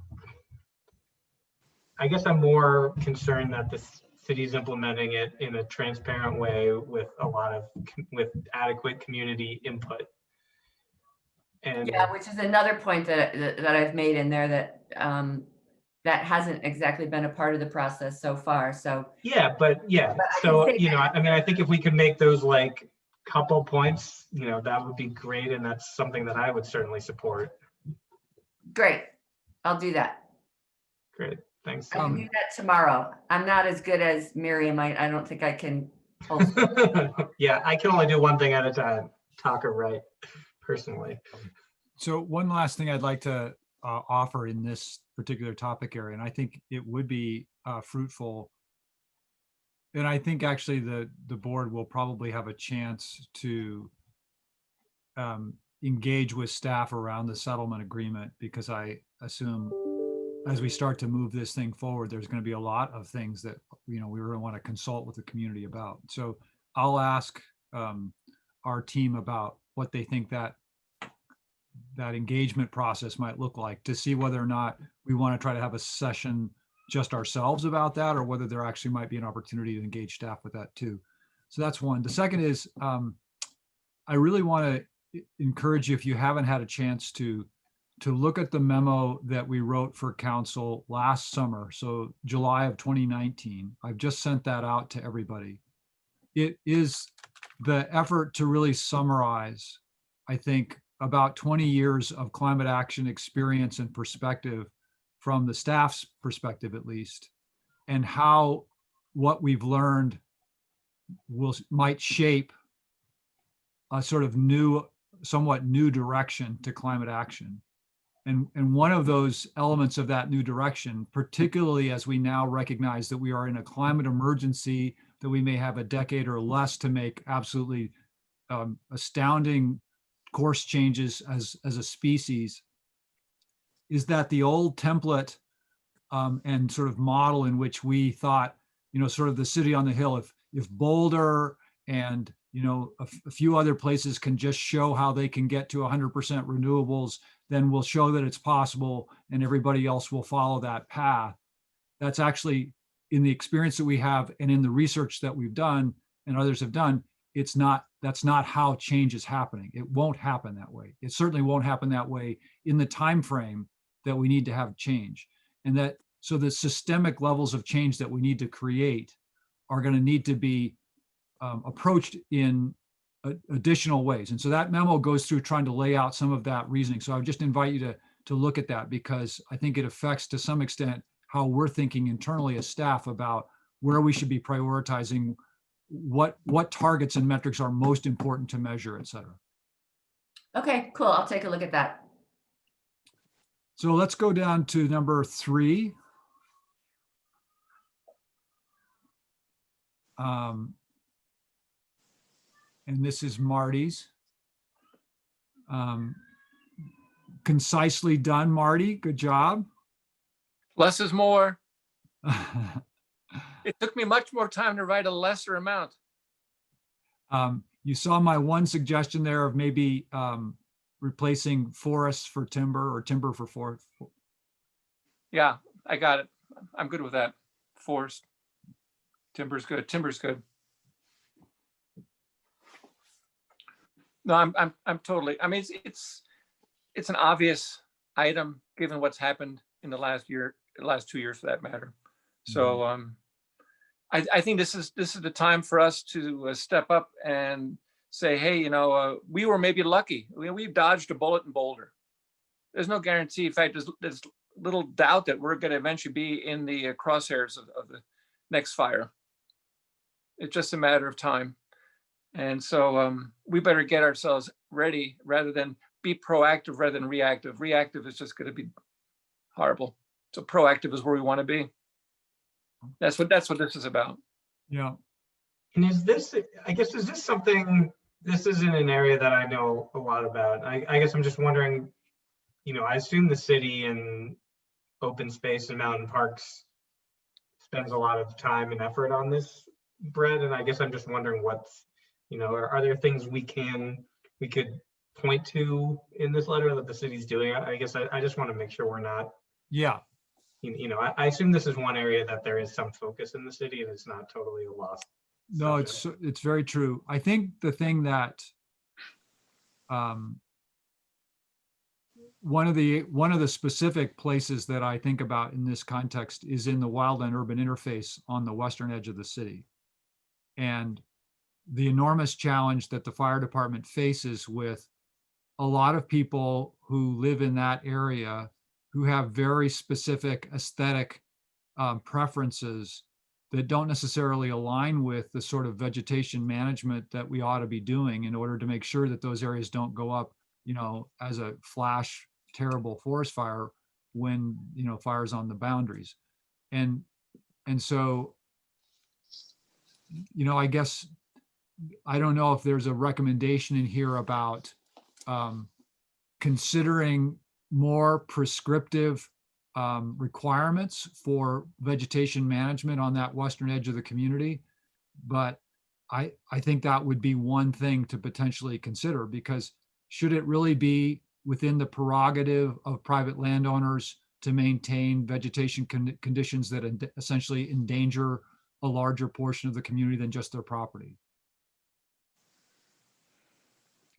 I guess I'm more concerned that the city's implementing it in a transparent way with with adequate community input. And Yeah, which is another point that I've made in there that that hasn't exactly been a part of the process so far. So yeah, but I so, can say that. I mean, I think if we could make those like couple points, that would be great. And that's something that I would certainly support. Great. I'll do that. Great. Thanks. I can do that tomorrow. I'm not as good as Miriam. I don't think I can. Yeah, I can only do one thing at a time, talk or write, personally. So one last thing I'd like to offer in this particular topic area, and I think it would be fruitful. And I think actually the board will probably have a chance to engage with staff around the settlement agreement, because I assume as we start to move this thing forward, there's going to be a lot of things that, we really want to consult with the community about. So I'll ask our team about what they think that engagement process might look like, to see whether or not we want to try to have a session just ourselves about that, or whether there actually might be an opportunity to engage staff with that too. So that's one. The second is, I really want to encourage you, if you haven't had a chance to look at the memo that we wrote for council last summer, so July of 2019. I've just sent that out to everybody. It is the effort to really summarize, I think, about 20 years of climate action experience and perspective from the staff's perspective, at least, and how what we've learned might shape a sort of somewhat new direction to climate action. And one of those elements of that new direction, particularly as we now recognize that we are in a climate emergency, that we may have a decade or less to make absolutely astounding course changes as a species, is that the old template and sort of model in which we thought, sort of the city on the hill, if Boulder and a few other places can just show how they can get to 100% renewables, then we'll show that it's possible and everybody else will follow that path. That's actually, in the experience that we have and in the research that we've done and others have done, that's not how change is happening. It won't happen that way. It certainly won't happen that way in the time frame that we need to have change. And so the systemic levels of change that we need to create are going to need to be approached in additional ways. And so that memo goes through trying to lay out some of that reasoning. So I would just invite you to look at that, because I think it affects to some extent how we're thinking internally as staff about where we should be prioritizing, what targets and metrics are most important to measure, et cetera. Okay, cool. I'll take a look at that. So let's go down to number 3. And this is Marty's. Concisely done, Marty. Good job. Less is more. It took me much more time to write a lesser amount. You saw my one suggestion there of maybe replacing forests for timber or timber for forest. Yeah, I got it. I'm good with that. Forest. Timber's good. Timber's good. No, I'm totally, I mean, it's an obvious item, given what's happened in the last 2 years for that matter. So I think this is the time for us to step up and say, hey, we were maybe lucky. We've dodged a bullet in Boulder. There's no guarantee. In fact, there's little doubt that we're going to eventually be in the crosshairs of the next fire. It's just a matter of time. And so we better get ourselves ready rather than be proactive rather than reactive. Reactive is just going to be horrible. So proactive is where we want to be. That's what this is about. Yeah. And is this something, this isn't an area that I know a lot about. I guess I'm just wondering, I assume the city and open space and mountain parks spends a lot of time and effort on this, Brett. And I guess I'm just wondering are there things we could point to in this letter that the city's doing? I guess I just want to make sure we're not. Yeah. I assume this is one area that there is some focus in the city and it's not totally a lost. No, subject. it's very true. I think the thing that one of the specific places that I think about in this context is in the wildland urban interface on the western edge of the city. And the enormous challenge that the fire department faces with a lot of people who live in that area who have very specific aesthetic preferences that don't necessarily align with the sort of vegetation management that we ought to be doing in order to make sure that those areas don't go up, as a flash terrible forest fire when, fire's on the boundaries. And so, I guess, I don't know if there's a recommendation in here about considering more prescriptive requirements for vegetation management on that western edge of the community. But I think that would be one thing to potentially consider, because should it really be within the prerogative of private landowners to maintain vegetation conditions that essentially endanger a larger portion of the community than just their property?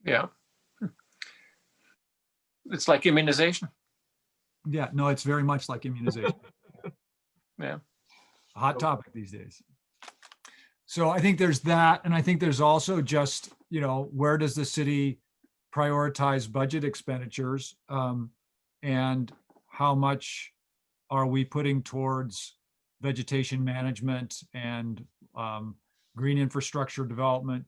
Yeah. It's like immunization. Yeah, no, it's very much like immunization. Yeah. A hot topic these days. So I think there's that. And I think there's also just, where does the city prioritize budget expenditures? And how much are we putting towards vegetation management and green infrastructure development?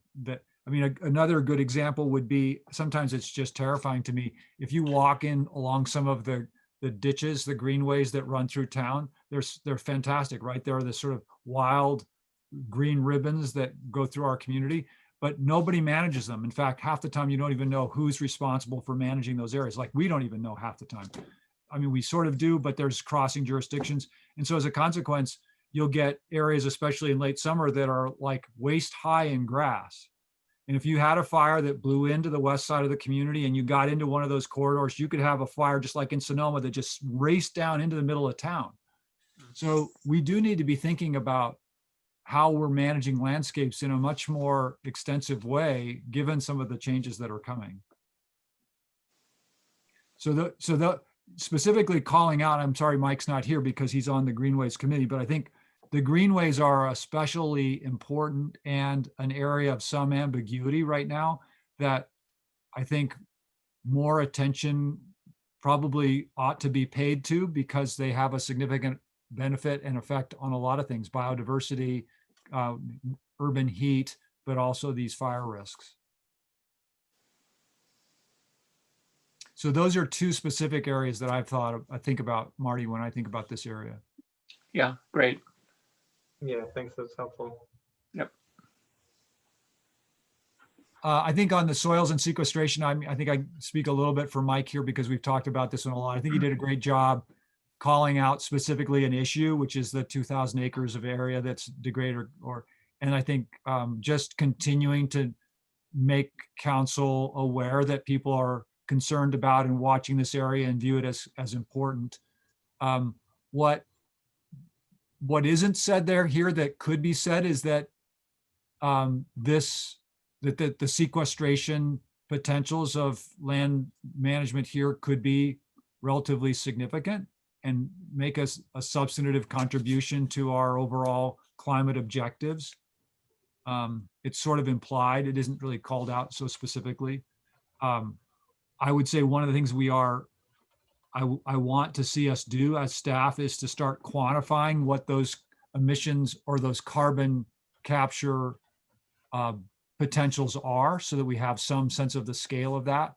Another good example would be, sometimes it's just terrifying to me. If you walk in along some of the ditches, the greenways that run through town, they're fantastic, right? There are the sort of wild green ribbons that go through our community, but nobody manages them. In fact, half the time you don't even know who's responsible for managing those areas. Like, we don't even know half the time. We sort of do, but there's crossing jurisdictions. And so as a consequence, you'll get areas, especially in late summer, that are like waist high in grass. And if you had a fire that blew into the west side of the community and you got into one of those corridors, you could have a fire just like in Sonoma that just raced down into the middle of town. So we do need to be thinking about how we're managing landscapes in a much more extensive way, given some of the changes that are coming. So specifically calling out, I'm sorry, Mike's not here because he's on the Greenways Committee, but I think the greenways are especially important and an area of some ambiguity right now that I think more attention probably ought to be paid to, because they have a significant benefit and effect on a lot of things: biodiversity, urban heat, but also these fire risks. So those are two specific areas that I think about, Marty, when I think about this area. Yeah, great. Yeah, thanks. That's helpful. Yep. I think on the soils and sequestration, I think I speak a little bit for Mike here because we've talked about this one a lot. I think he did a great job calling out specifically an issue, which is the 2,000 acres of area that's degraded And I think just continuing to make council aware that people are concerned about and watching this area and view it as important. What isn't said here that could be said is that that the sequestration potentials of land management here could be relatively significant and make us a substantive contribution to our overall climate objectives. It's sort of implied, it isn't really called out so specifically. I would say one of the things I want to see us do as staff is to start quantifying what those emissions or those carbon capture potentials are, so that we have some sense of the scale of that,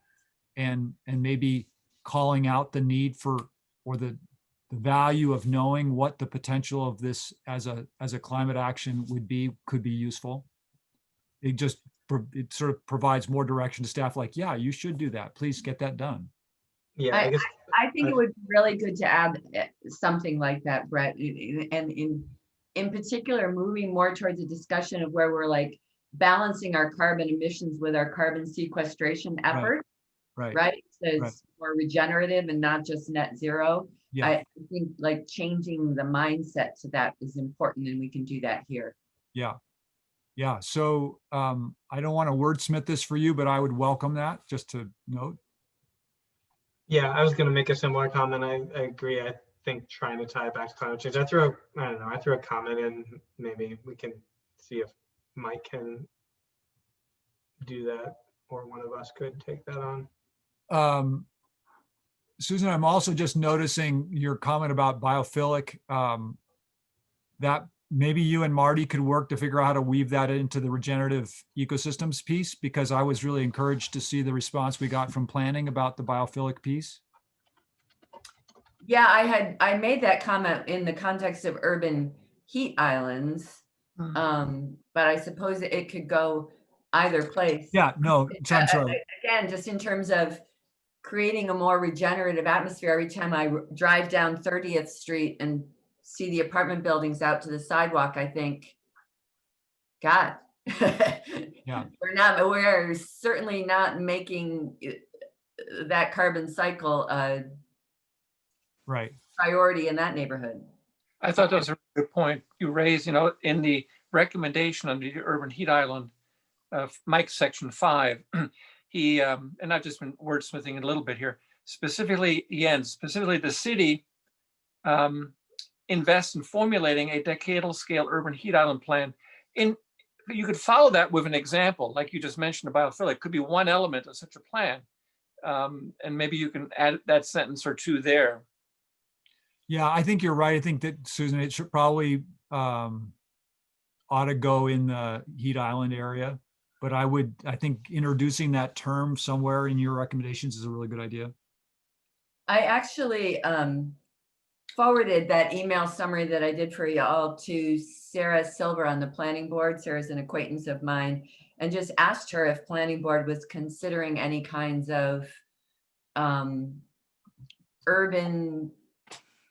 and maybe calling out the need for, or the value of knowing what the potential of this as a climate action could be useful. It sort of provides more direction to staff, like, yeah, you should do that. Please get that done. Yeah, I guess, I think it would be really good to add something like that, Brett, and in particular, moving more towards a discussion of where we're like balancing our carbon emissions with our carbon sequestration effort, Right. right? So it's Right. more regenerative and not just net zero. Yeah. I think like changing the mindset to that is important, and we can do that here. Yeah. Yeah. So I don't want to wordsmith this for you, but I would welcome that, just to note. yeah, I was gonna make a similar comment. I agree. I think trying to tie it back to climate change. I threw a comment in. Maybe we can see if Mike can do that, or one of us could take that on. Susan, I'm also just noticing your comment about biophilic, that maybe you and Marty could work to figure out how to weave that into the regenerative ecosystems piece, because I was really encouraged to see the response we got from planning about the biophilic piece. Yeah, I made that comment in the context of urban heat islands. But I suppose it could go either place. Yeah, no, so I'm sorry. Again, just in terms of creating a more regenerative atmosphere, every time I drive down 30th Street and see the apartment buildings out to the sidewalk, I think, God, Yeah. we're certainly not making that carbon cycle a Right. priority in that neighborhood. I thought that was a good point you raised, in the recommendation on the urban heat island, Mike's section 5, he, and I've just been wordsmithing it a little bit here, specifically the city invests in formulating a decadal scale urban heat island plan. You could follow that with an example, like you just mentioned about biophilic, could be one element of such a plan. And maybe you can add that sentence or two there. Yeah, I think you're right. I think that, Susan, it should probably ought to go in the heat island area. But I think introducing that term somewhere in your recommendations is a really good idea. I actually forwarded that email summary that I did for you all to Sarah Silver on the planning board. Sarah's an acquaintance of mine, and just asked her if planning board was considering any kinds of urban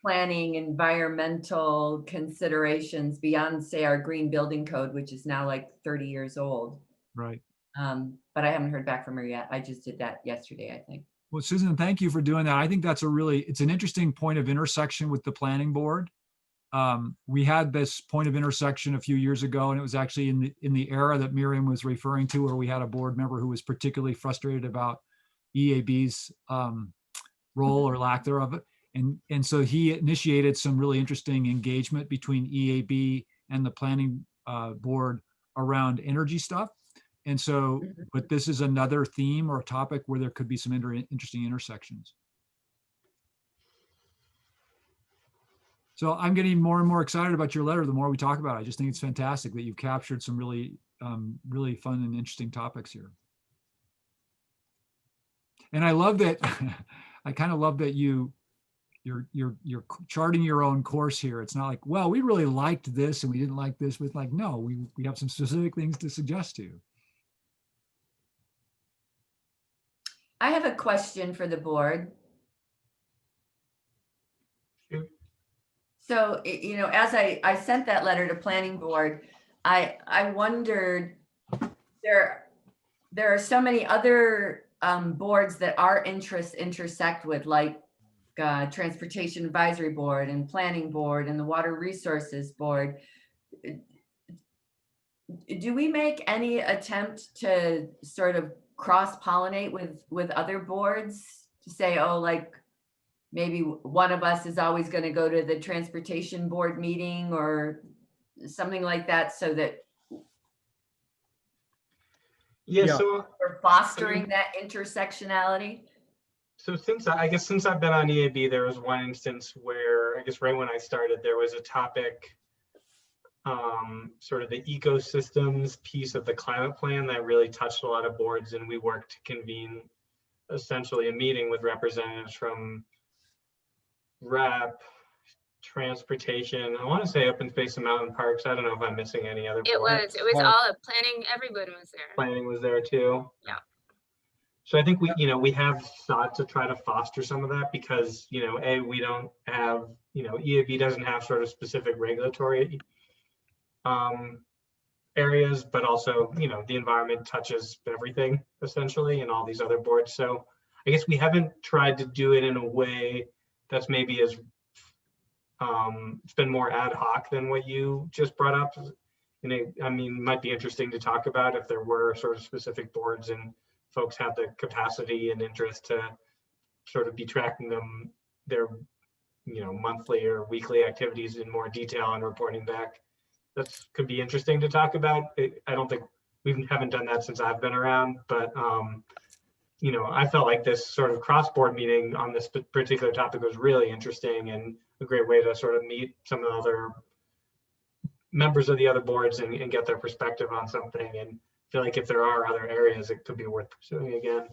planning, environmental considerations beyond, say, our green building code, which is now like 30 years old. Right. But I haven't heard back from her yet. I just did that yesterday, I think. Well, Susan, thank you for doing that. I think that's it's an interesting point of intersection with the planning board. We had this point of intersection a few years ago, and it was actually in the era that Miriam was referring to, where we had a board member who was particularly frustrated about EAB's role or lack thereof. And so he initiated some really interesting engagement between EAB and the planning board around energy stuff. And so, but this is another theme or a topic where there could be some interesting intersections. So I'm getting more and more excited about your letter the more we talk about it. I just think it's fantastic that you've captured some really, really fun and interesting topics here. And I love that, I kind of love that you're charting your own course here. It's not like, well, we really liked this and we didn't like this. With like, no, we have some specific things to suggest to you. I have a question for the board. Shoot. So, as I sent that letter to planning board, I wondered, there are so many other boards that our interests intersect with, like Transportation Advisory Board and Planning Board and the Water Resources Board. Do we make any attempt to sort of cross-pollinate with other boards to say, oh, like maybe one of us is always going to go to the Transportation Board meeting or something like that, so that Yeah, Yeah. so we're fostering that intersectionality? since since I've been on EAB, there was one instance where I guess right when I started, there was a topic, sort of the ecosystems piece of the climate plan that really touched a lot of boards, and we worked to convene essentially a meeting with representatives from REP, transportation, I want to say open space and mountain parks. I don't know if I'm missing any other. It boards. was Park. all of planning, everyone was there. Planning was there too. Yeah. So I think we have sought to try to foster some of that because, we don't have, EAB doesn't have sort of specific regulatory areas, but also, the environment touches everything essentially and all these other boards. So I guess we haven't tried to do it in a way that's maybe as it's been more ad hoc than what you just brought up. And it might be interesting to talk about if there were sort of specific boards and folks have the capacity and interest to sort of be tracking their monthly or weekly activities in more detail and reporting back. That could be interesting to talk about. I don't think we haven't done that since I've been around, but I felt like this sort of cross-board meeting on this particular topic was really interesting and a great way to sort of meet some of the other members of the other boards and get their perspective on something. And feel like if there are other areas, it could be worth pursuing again.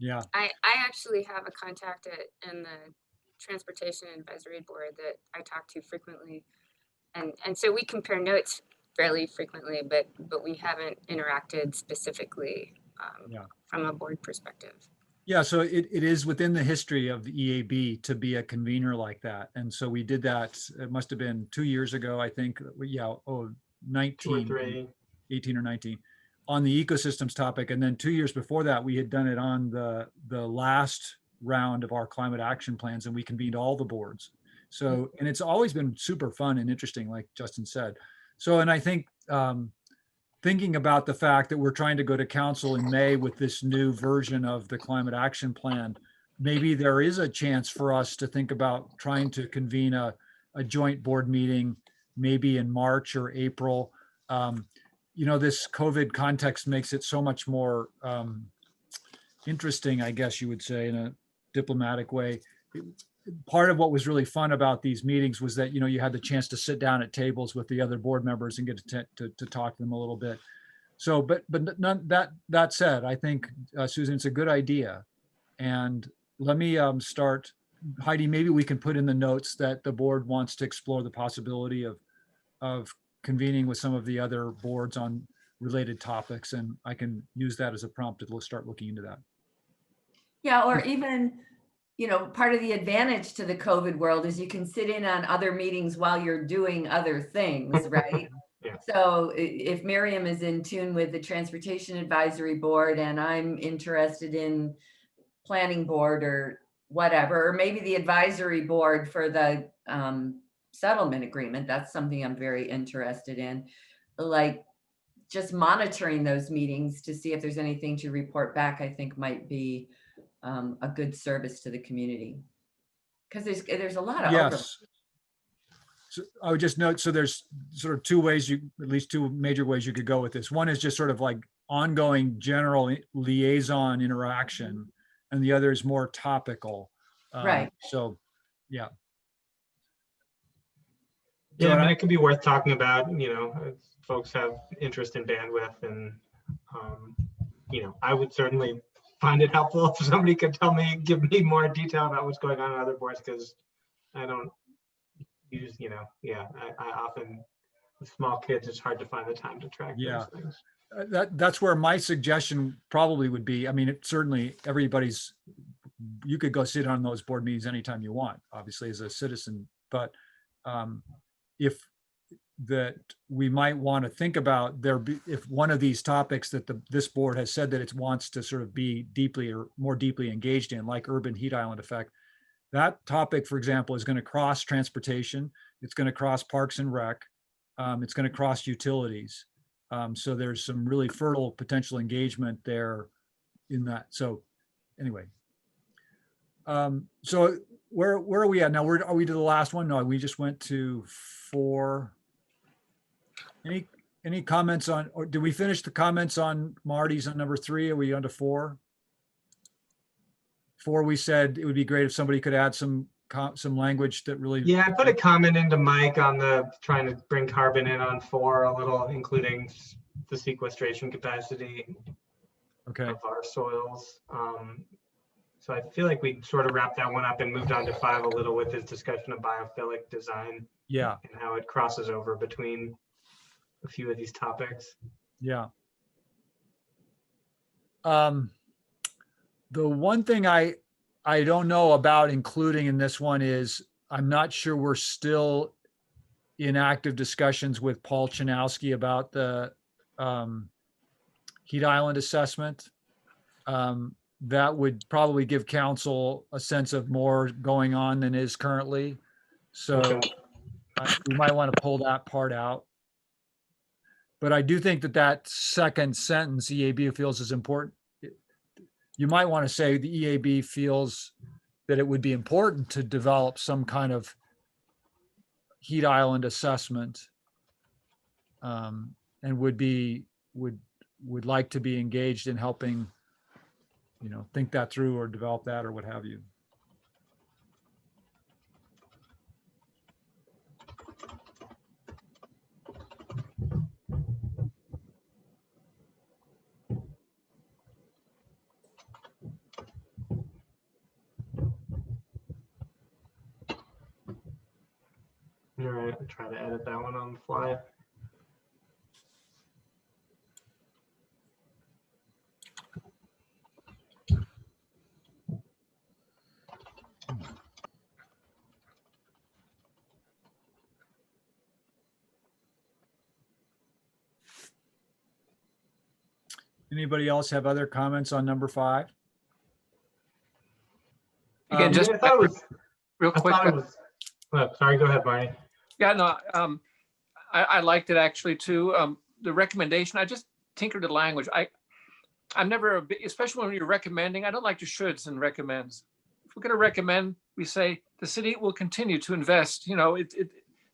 Yeah. I actually have a contact in the Transportation Advisory Board that I talk to frequently. And so we compare notes fairly frequently, but we haven't interacted specifically from a board perspective. Yeah, so it is within the history of the EAB to be a convener like that. And so we did that, it must have been 2 years ago, I think. Yeah, 19, 2 or 3. 18 or 19, on the ecosystems topic. And then 2 years before that, we had done it on the last round of our climate action plans, and we convened all the boards. So, and it's always been super fun and interesting, like Justin said. So, and I think thinking about the fact that we're trying to go to council in May with this new version of the climate action plan, maybe there is a chance for us to think about trying to convene a joint board meeting, maybe in March or April. This COVID context makes it so much more interesting, I guess you would say, in a diplomatic way. Part of what was really fun about these meetings was that, you had the chance to sit down at tables with the other board members and get to talk to them a little bit. So, but none, that said, I think, Susan, it's a good idea. And let me start, Heidi, maybe we can put in the notes that the board wants to explore the possibility of convening with some of the other boards on related topics. And I can use that as a prompt to start looking into that. Yeah, or even, part of the advantage to the COVID world is you can sit in on other meetings while you're doing other things, right? Yeah. So if Miriam is in tune with the Transportation Advisory Board and I'm interested in Planning Board or whatever, or maybe the advisory board for the settlement agreement, that's something I'm very interested in. Like just monitoring those meetings to see if there's anything to report back, I think might be a good service to the community, because there's a lot of overlap. Yes. So I would just note, so there's sort of two ways at least two major ways you could go with this. One is just sort of like ongoing general liaison interaction, and the other is more topical. Right. So, yeah. Yeah, So it could be worth talking about, if folks have interest in bandwidth, and, I would certainly find it helpful if somebody could give me more detail about what's going on in other boards, because I don't use, I often, with small kids, it's hard to find the time to track Yeah. those things. That's where my suggestion probably would be. I mean, it certainly you could go sit on those board meetings anytime you want, obviously as a citizen, but if that we might want to think about if one of these topics that this board has said that it wants to sort of be deeply or more deeply engaged in, like urban heat island effect, that topic, for example, is going to cross transportation. It's going to cross parks and rec. It's going to cross utilities. So there's some really fertile potential engagement there in that. So anyway, so where are we at now? Are we to the last one? No, we just went to 4. Any comments on, or did we finish the comments on Marty's on number 3? Are we on to 4? 4, we said it would be great if somebody could add some language that really. Yeah, I put a comment into Mike on the trying to bring carbon in on 4 a little, including the sequestration capacity Okay, of our soils. So I feel like we sort of wrapped that one up and moved on to 5 a little with his discussion of biophilic design yeah, and how it crosses over between a few of these topics. yeah. The one thing I don't know about including in this one is I'm not sure we're still in active discussions with Paul Chanowski about the heat island assessment. That would probably give council a sense of more going on than is currently. So Okay. we might want to pull that part out. But I do think that second sentence, EAB feels is important. You might want to say the EAB feels that it would be important to develop some kind of heat island assessment, and would like to be engaged in helping, think that through or develop that or what have you. All right, I'll try to edit that one on the fly. Anybody else have other comments on number 5? Again, just I thought it was, real I quick. thought it was, oh, sorry, go ahead, Barney. Yeah, no, I liked it actually too. The recommendation, I just tinkered the language. I'm never, especially when you're recommending, I don't like to shoulds and recommends. If we're going to recommend, we say the city will continue to invest.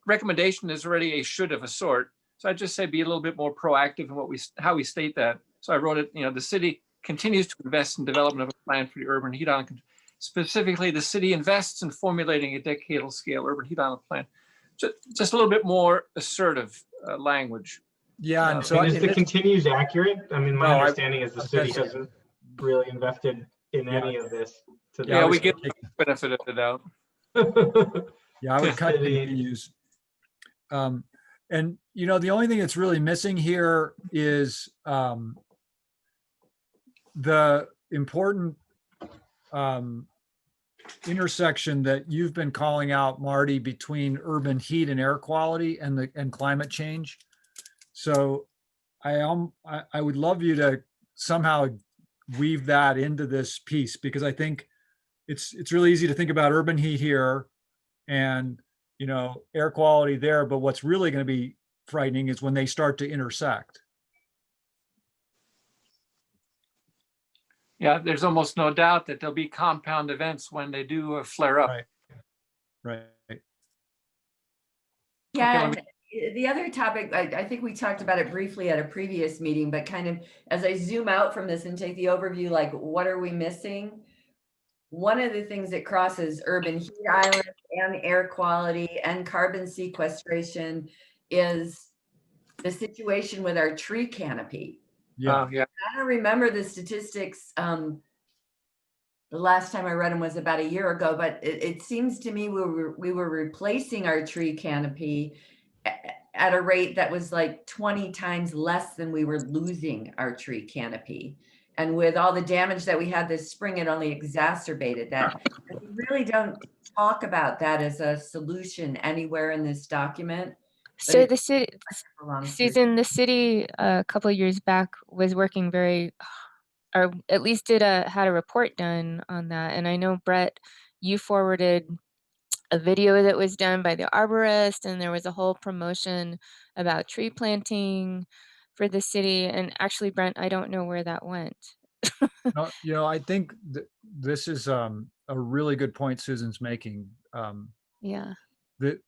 Recommendation is already a should of a sort. So I just say be a little bit more proactive in how we state that. So I wrote it, the city continues to invest in development of a plan for the urban heat island. Specifically, the city invests in formulating a decadal scale urban heat island plan. Just a little bit more assertive language. Yeah, and so Is the continues accurate? I mean, my No, understanding is the city yes. hasn't really invested in any of this. To Yeah, we this give the benefit of the doubt. yeah, I would cut City. continues. And the only thing that's really missing here is the important intersection that you've been calling out, Marty, between urban heat and air quality and climate change. So I would love you to somehow weave that into this piece, because I think it's really easy to think about urban heat here and air quality there, but what's really going to be frightening is when they start to intersect. Yeah, there's almost no doubt that there'll be compound events when they do flare up. Right. Yeah, Okay, and the other topic, I think we talked about it briefly at a previous meeting, but kind of as I zoom out from this and take the overview, like what are we missing? One of the things that crosses urban heat island and air quality and carbon sequestration is the situation with our tree canopy. Yeah. Yeah. I don't remember the statistics. The last time I read them was about a year ago, but it seems to me we were replacing our tree canopy at a rate that was like 20 times less than we were losing our tree canopy. And with all the damage that we had this spring, it only exacerbated that. We really don't talk about that as a solution anywhere in this document. So it the city, belongs to. Susan, the city a couple of years back was working very, or at least had a report done on that. And I know Brett, you forwarded a video that was done by the arborist, and there was a whole promotion about tree planting for the city. And actually, Brent, I don't know where that went. No, you know, I think this is a really good point Susan's making. Yeah. That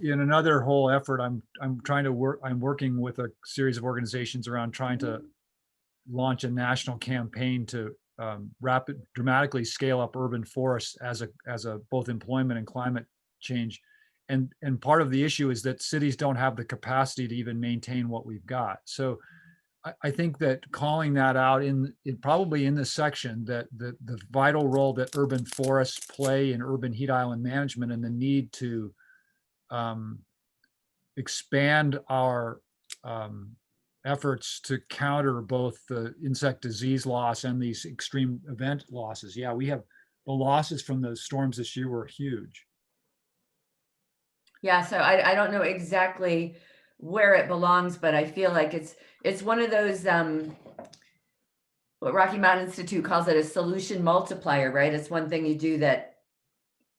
in another whole effort, I'm working with a series of organizations around trying to launch a national campaign to dramatically scale up urban forests as a both employment and climate change. And part of the issue is that cities don't have the capacity to even maintain what we've got. So I think that calling that out probably in this section, that the vital role that urban forests play in urban heat island management and the need to expand our efforts to counter both the insect disease loss and these extreme event losses. Yeah, the losses from the storms this year were huge. Yeah, so I don't know exactly where it belongs, but I feel like it's one of those what Rocky Mountain Institute calls it a solution multiplier, right? It's one thing you do that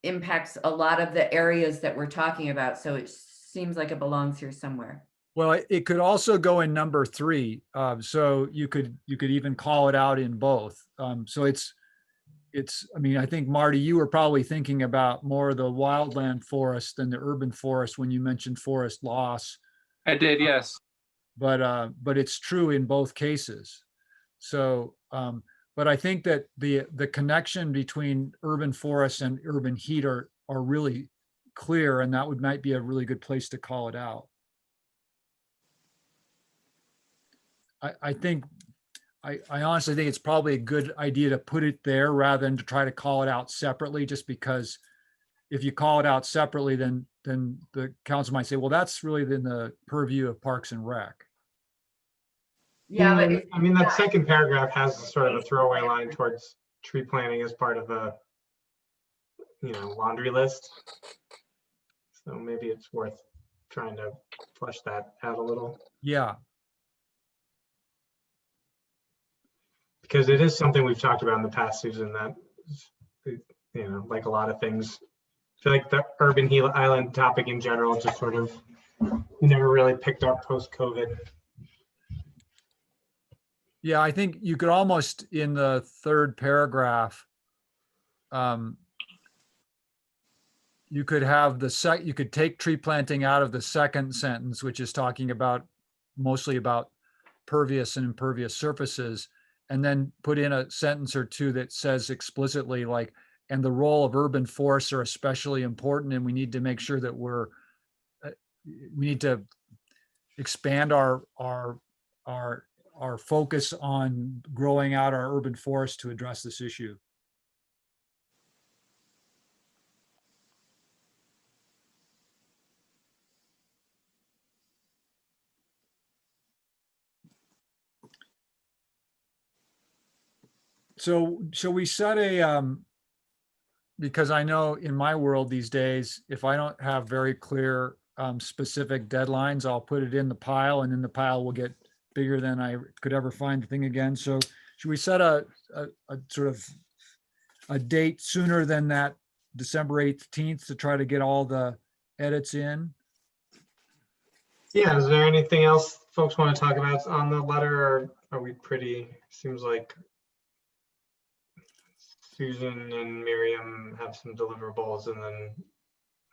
impacts a lot of the areas that we're talking about. So it seems like it belongs here somewhere. Well, it could also go in number 3. So you could even call it out in both. So I mean, I think Marty, you were probably thinking about more of the wildland forest than the urban forest when you mentioned forest loss. I did, yes. But it's true in both cases. So, but I think that the connection between urban forests and urban heat are really clear, and that might be a really good place to call it out. I honestly think it's probably a good idea to put it there rather than to try to call it out separately, just because if you call it out separately, then the council might say, well, that's really in the purview of Parks and Rec. Yeah, but I mean, that second paragraph has sort of a throwaway line towards tree planting as part of a, laundry list. So maybe it's worth trying to flesh that out a little. Yeah. Because it is something we've talked about in the past, Susan, that, like a lot of things, I feel like the urban heat island topic in general just sort of never really picked up post-COVID. Yeah, I think you could almost, in the third paragraph, you could have you could take tree planting out of the second sentence, which is talking about mostly about pervious and impervious surfaces, and then put in a sentence or two that says explicitly, like, and the role of urban forests are especially important, and we need to make sure that we need to expand our focus on growing out our urban forests to address this issue. So shall we set because I know in my world these days, if I don't have very clear specific deadlines, I'll put it in the pile, and then the pile will get bigger than I could ever find the thing again. So should we set a sort of a date sooner than that December 18th to try to get all the edits in? Yeah, is there anything else folks want to talk about on the letter, or are we seems like Susan and Miriam have some deliverables, and then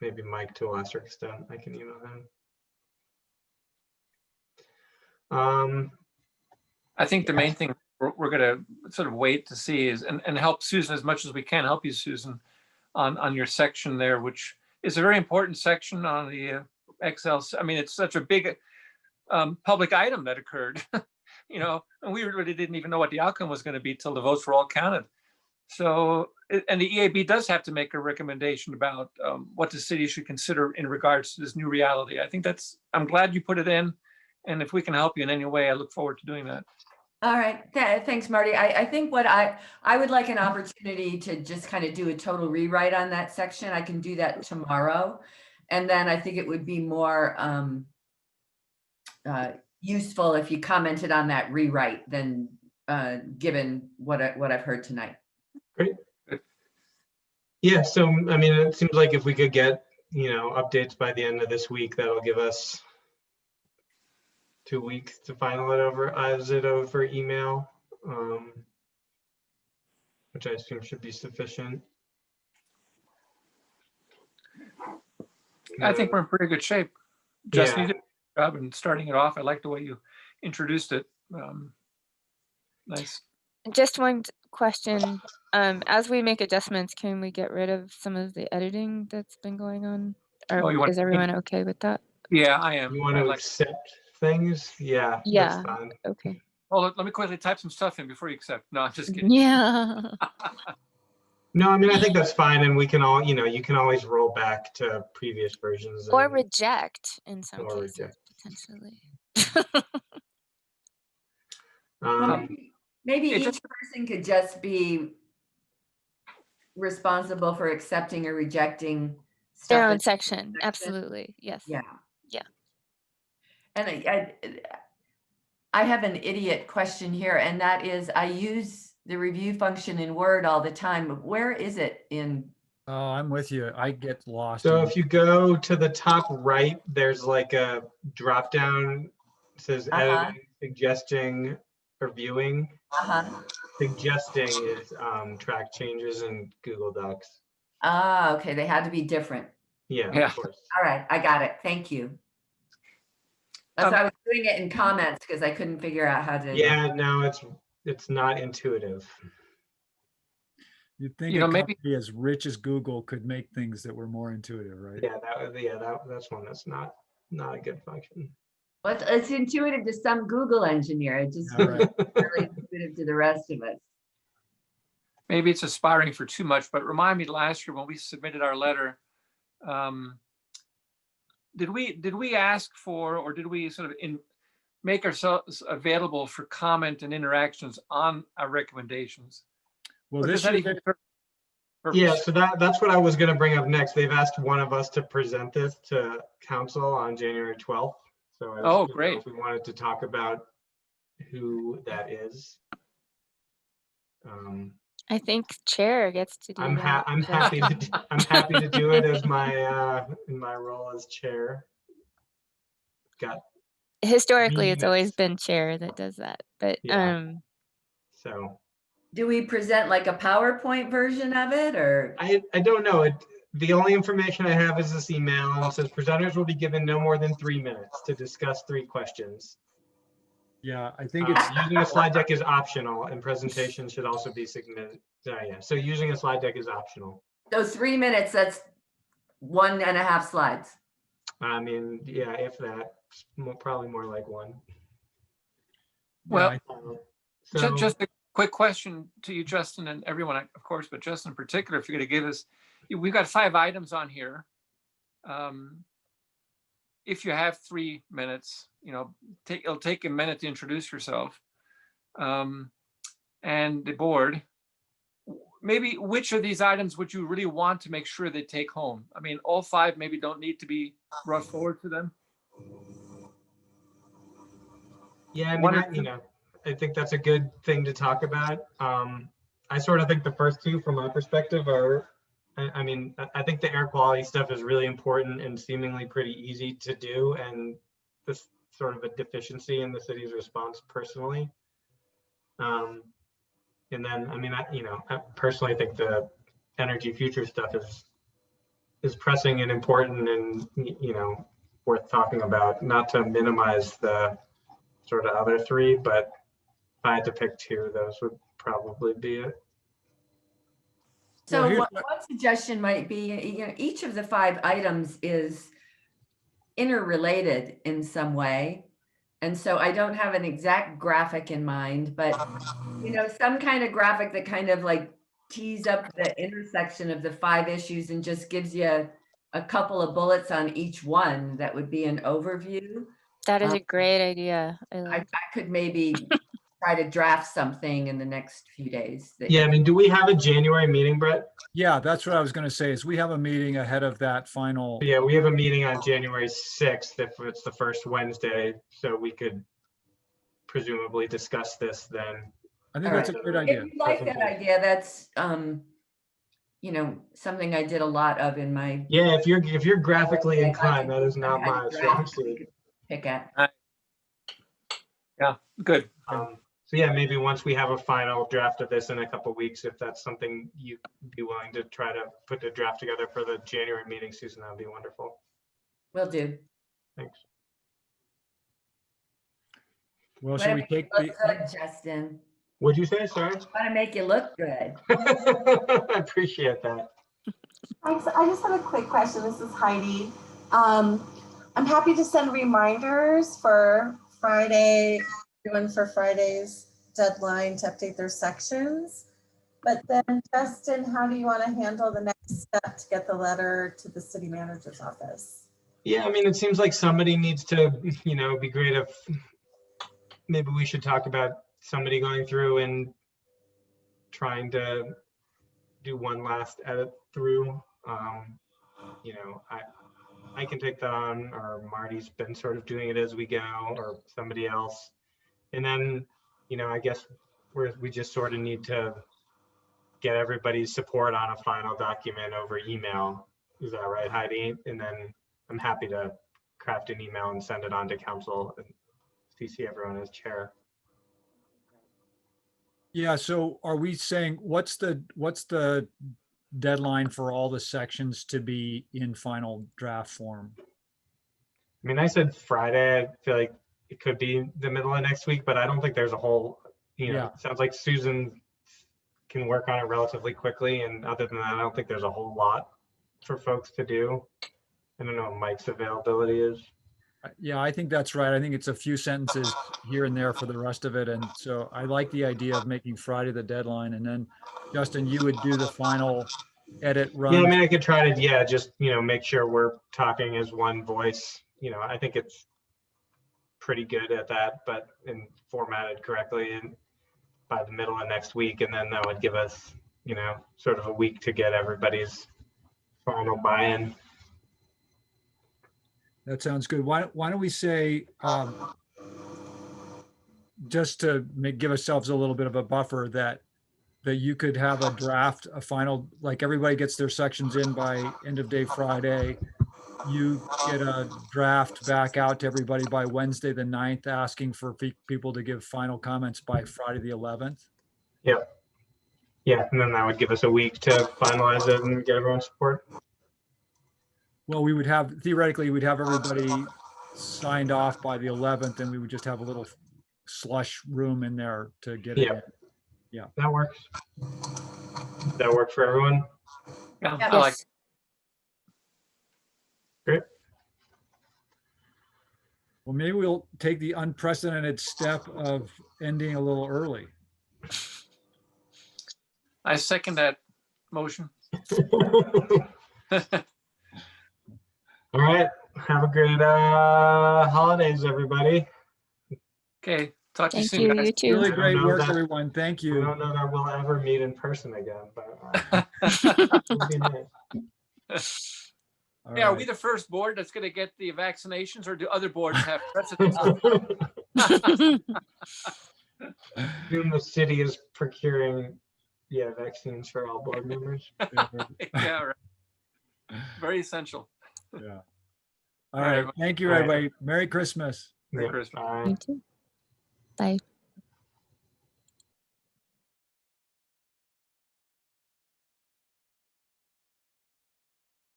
maybe Mike to a lesser extent, I can email him. I think the main thing we're going to sort of wait to see is, and help Susan as much as we can, help you, Susan, on your section there, which is a very important section on the Excel. I mean, it's such a big public item that occurred, and we really didn't even know what the outcome was going to be till the votes were all counted. So, and the EAB does have to make a recommendation about what the city should consider in regards to this new reality. I think I'm glad you put it in. And if we can help you in any way, I look forward to doing that. all right, thanks, Marty. I think what I would like an opportunity to just kind of do a total rewrite on that section. I can do that tomorrow. And then I think it would be more useful if you commented on that rewrite than given what I've heard tonight. Yeah, so I mean, it seems like if we could get, updates by the end of this week, that'll give us 2 weeks to finalize it over email, which I assume should be sufficient. I think we're in pretty good shape. Justin, Yeah. you did a good job in starting it off. I like the way you introduced it. Nice. Just one question. As we make adjustments, can we get rid of some of the editing that's been going on? Oh, you Or want- is everyone okay with that? Yeah, I am. You want I to like- accept things? Yeah, Yeah. that's fine. Okay. Oh, let me quickly type some stuff in before you accept. No, I'm just kidding. Yeah. No, I mean, I think that's fine, and we can all, you can always roll back to previous versions. Or and- reject in some Or cases, reject. potentially. Maybe it each just- person could just be responsible for accepting or rejecting stuff. Their own in- section. section. Absolutely. Yes. Yeah. Yeah. And I have an idiot question here, and that is, I use the review function in Word all the time. Where is it in? Oh, I'm with you. I get lost. So in- if you go to the top right, there's like a drop down, it says editing, suggesting, or viewing. Suggesting is track changes in Google Docs. Ah, okay, they had to be different. Yeah, Yeah. of course. All right, I got it. Thank you. That's why I was doing it in comments because I couldn't figure out how to. Yeah, no, it's not intuitive. You'd think You a know, maybe- company as rich as Google could make things that were more intuitive, right? Yeah, that's one that's not a good function. Well, it's intuitive to some Google engineer. It just Yeah, right. isn't really intuitive to the rest of us. Maybe it's aspiring for too much, but remind me last year when we submitted our letter, did we ask for, or did we sort of make ourselves available for comment and interactions on our recommendations? Well, Or this does that year, even serve purpose? Yeah, so that's what I was going to bring up next. They've asked one of us to present this to council on January 12th. So I Oh, didn't know great. if we wanted to talk about who that is. I think chair gets to do I'm that. happy to do it as my in my role as chair. Got Historically, it's always minutes. been chair that does that. But Yeah. so Do we present like a PowerPoint version of it, or? I don't know. The only information I have is this email. It says presenters will be given no more than 3 minutes to discuss 3 questions. yeah, I think it's, Using a slide deck is optional, and presentations should also be submitted. Yeah, so using a slide deck is optional. So 3 minutes, that's 1.5 slides. I mean, yeah, if that, probably more like 1. Well, So Just a quick question to you, Justin, and everyone, of course, but Justin in particular, if you're going to give us, we've got 5 items on here. If you have 3 minutes, it'll take a minute to introduce yourself and the board. Maybe which of these items would you really want to make sure they take home? I mean, all 5 maybe don't need to be brought forward to them. yeah, I One mean, or two. I think that's a good thing to talk about. I sort of think the first 2 from my perspective are, I mean, I think the air quality stuff is really important and seemingly pretty easy to do, and this sort of a deficiency in the city's response personally. And then, I mean, I personally think the energy future stuff is pressing and important and, worth talking about, not to minimize the sort of other 3, but if I had to pick 2, those would probably be it. So Well, here's one suggestion might be, each of the 5 items is interrelated in some way. And so I don't have an exact graphic in mind, but, some kind of graphic that kind of like tees up the intersection of the 5 issues and just gives you a couple of bullets on each one. That would be an overview. that is a great idea. I I like could maybe try to draft something in the next few days. that- Yeah, I mean, do we have a January meeting, Brett? Yeah, that's what I was gonna say, is we have a meeting ahead of that final. Yeah, we have a meeting on January 6th, if it's the first Wednesday, so we could presumably discuss this then. I think that's a Alright. great If idea. you like that idea, that's, something I did a lot of in my. Yeah, if you're graphically I inclined, can- that is I not had my to strong draft suit. Pick at. Good. So yeah, maybe once we have a final draft of this in a couple weeks, if that's something you'd be willing to try to put the draft together for the January meeting, Susan, that'd be wonderful. Will do. Thanks. Well, should we Whatever take you look the, good, Justin. What'd you say? Sorry. Want to make you look good. I appreciate that. I just had a quick question. This is Heidi. I'm happy to send reminders for Friday, everyone for Friday's deadline to update their sections. But then Justin, how do you want to handle the next step to get the letter to the city manager's office? Yeah, I mean, it seems like somebody needs to, be great if maybe we should talk about somebody going through and trying to do one last edit through. I can take that on, or Marty's been sort of doing it as we go, or somebody else. And then, I guess we just sort of need to get everybody's support on a final document over email. Is that right, Heidi? And then I'm happy to craft an email and send it on to council and CC everyone as chair. yeah, so are we saying, what's the deadline for all the sections to be in final draft form? I mean, I said Friday. I feel like it could be the middle of next week, but I don't think there's a whole, Yeah. it sounds like Susan can work on it relatively quickly. And other than that, I don't think there's a whole lot for folks to do. I don't know what Mike's availability is. Yeah, I think that's right. I think it's a few sentences here and there for the rest of it. And so I like the idea of making Friday the deadline. And then Justin, you would do the final edit Yeah, I run. mean, I could try to, just, make sure we're talking as one voice. I think it's pretty good at that, but formatted correctly and by the middle of next week. And then that would give us, sort of a week to get everybody's final buy-in. That sounds good. Why don't we say, just to give ourselves a little bit of a buffer, that you could have a draft, a final, like everybody gets their sections in by end of day Friday. You get a draft back out to everybody by Wednesday, the 9th, asking for people to give final comments by Friday, the 11th. Yep. Yeah, and then that would give us a week to finalize it and get everyone's support. Well, theoretically, we'd have everybody signed off by the 11th, and we would just have a little slush room in there to get it in. That works. Does that work for everyone? Yeah, Yeah. I like, Yes. Great. Well, maybe we'll take the unprecedented step of ending a little early. I second that motion. All right. Have a great holidays, everybody. Okay, talk to you Thank soon, you, guys. you too. Really I don't great know work, that- everyone. Thank I you. don't know that we'll ever meet in person again, but it'd be nice. All Yeah, are right. we the first board that's gonna get the vaccinations, or do other boards have precedence? Soon the city is procuring, vaccines for all board members. Yeah, right. Very essential. Yeah. All All right, right. Thank you, All right. everybody. Merry Christmas. Merry Yeah, Christmas. bye. You too. Bye.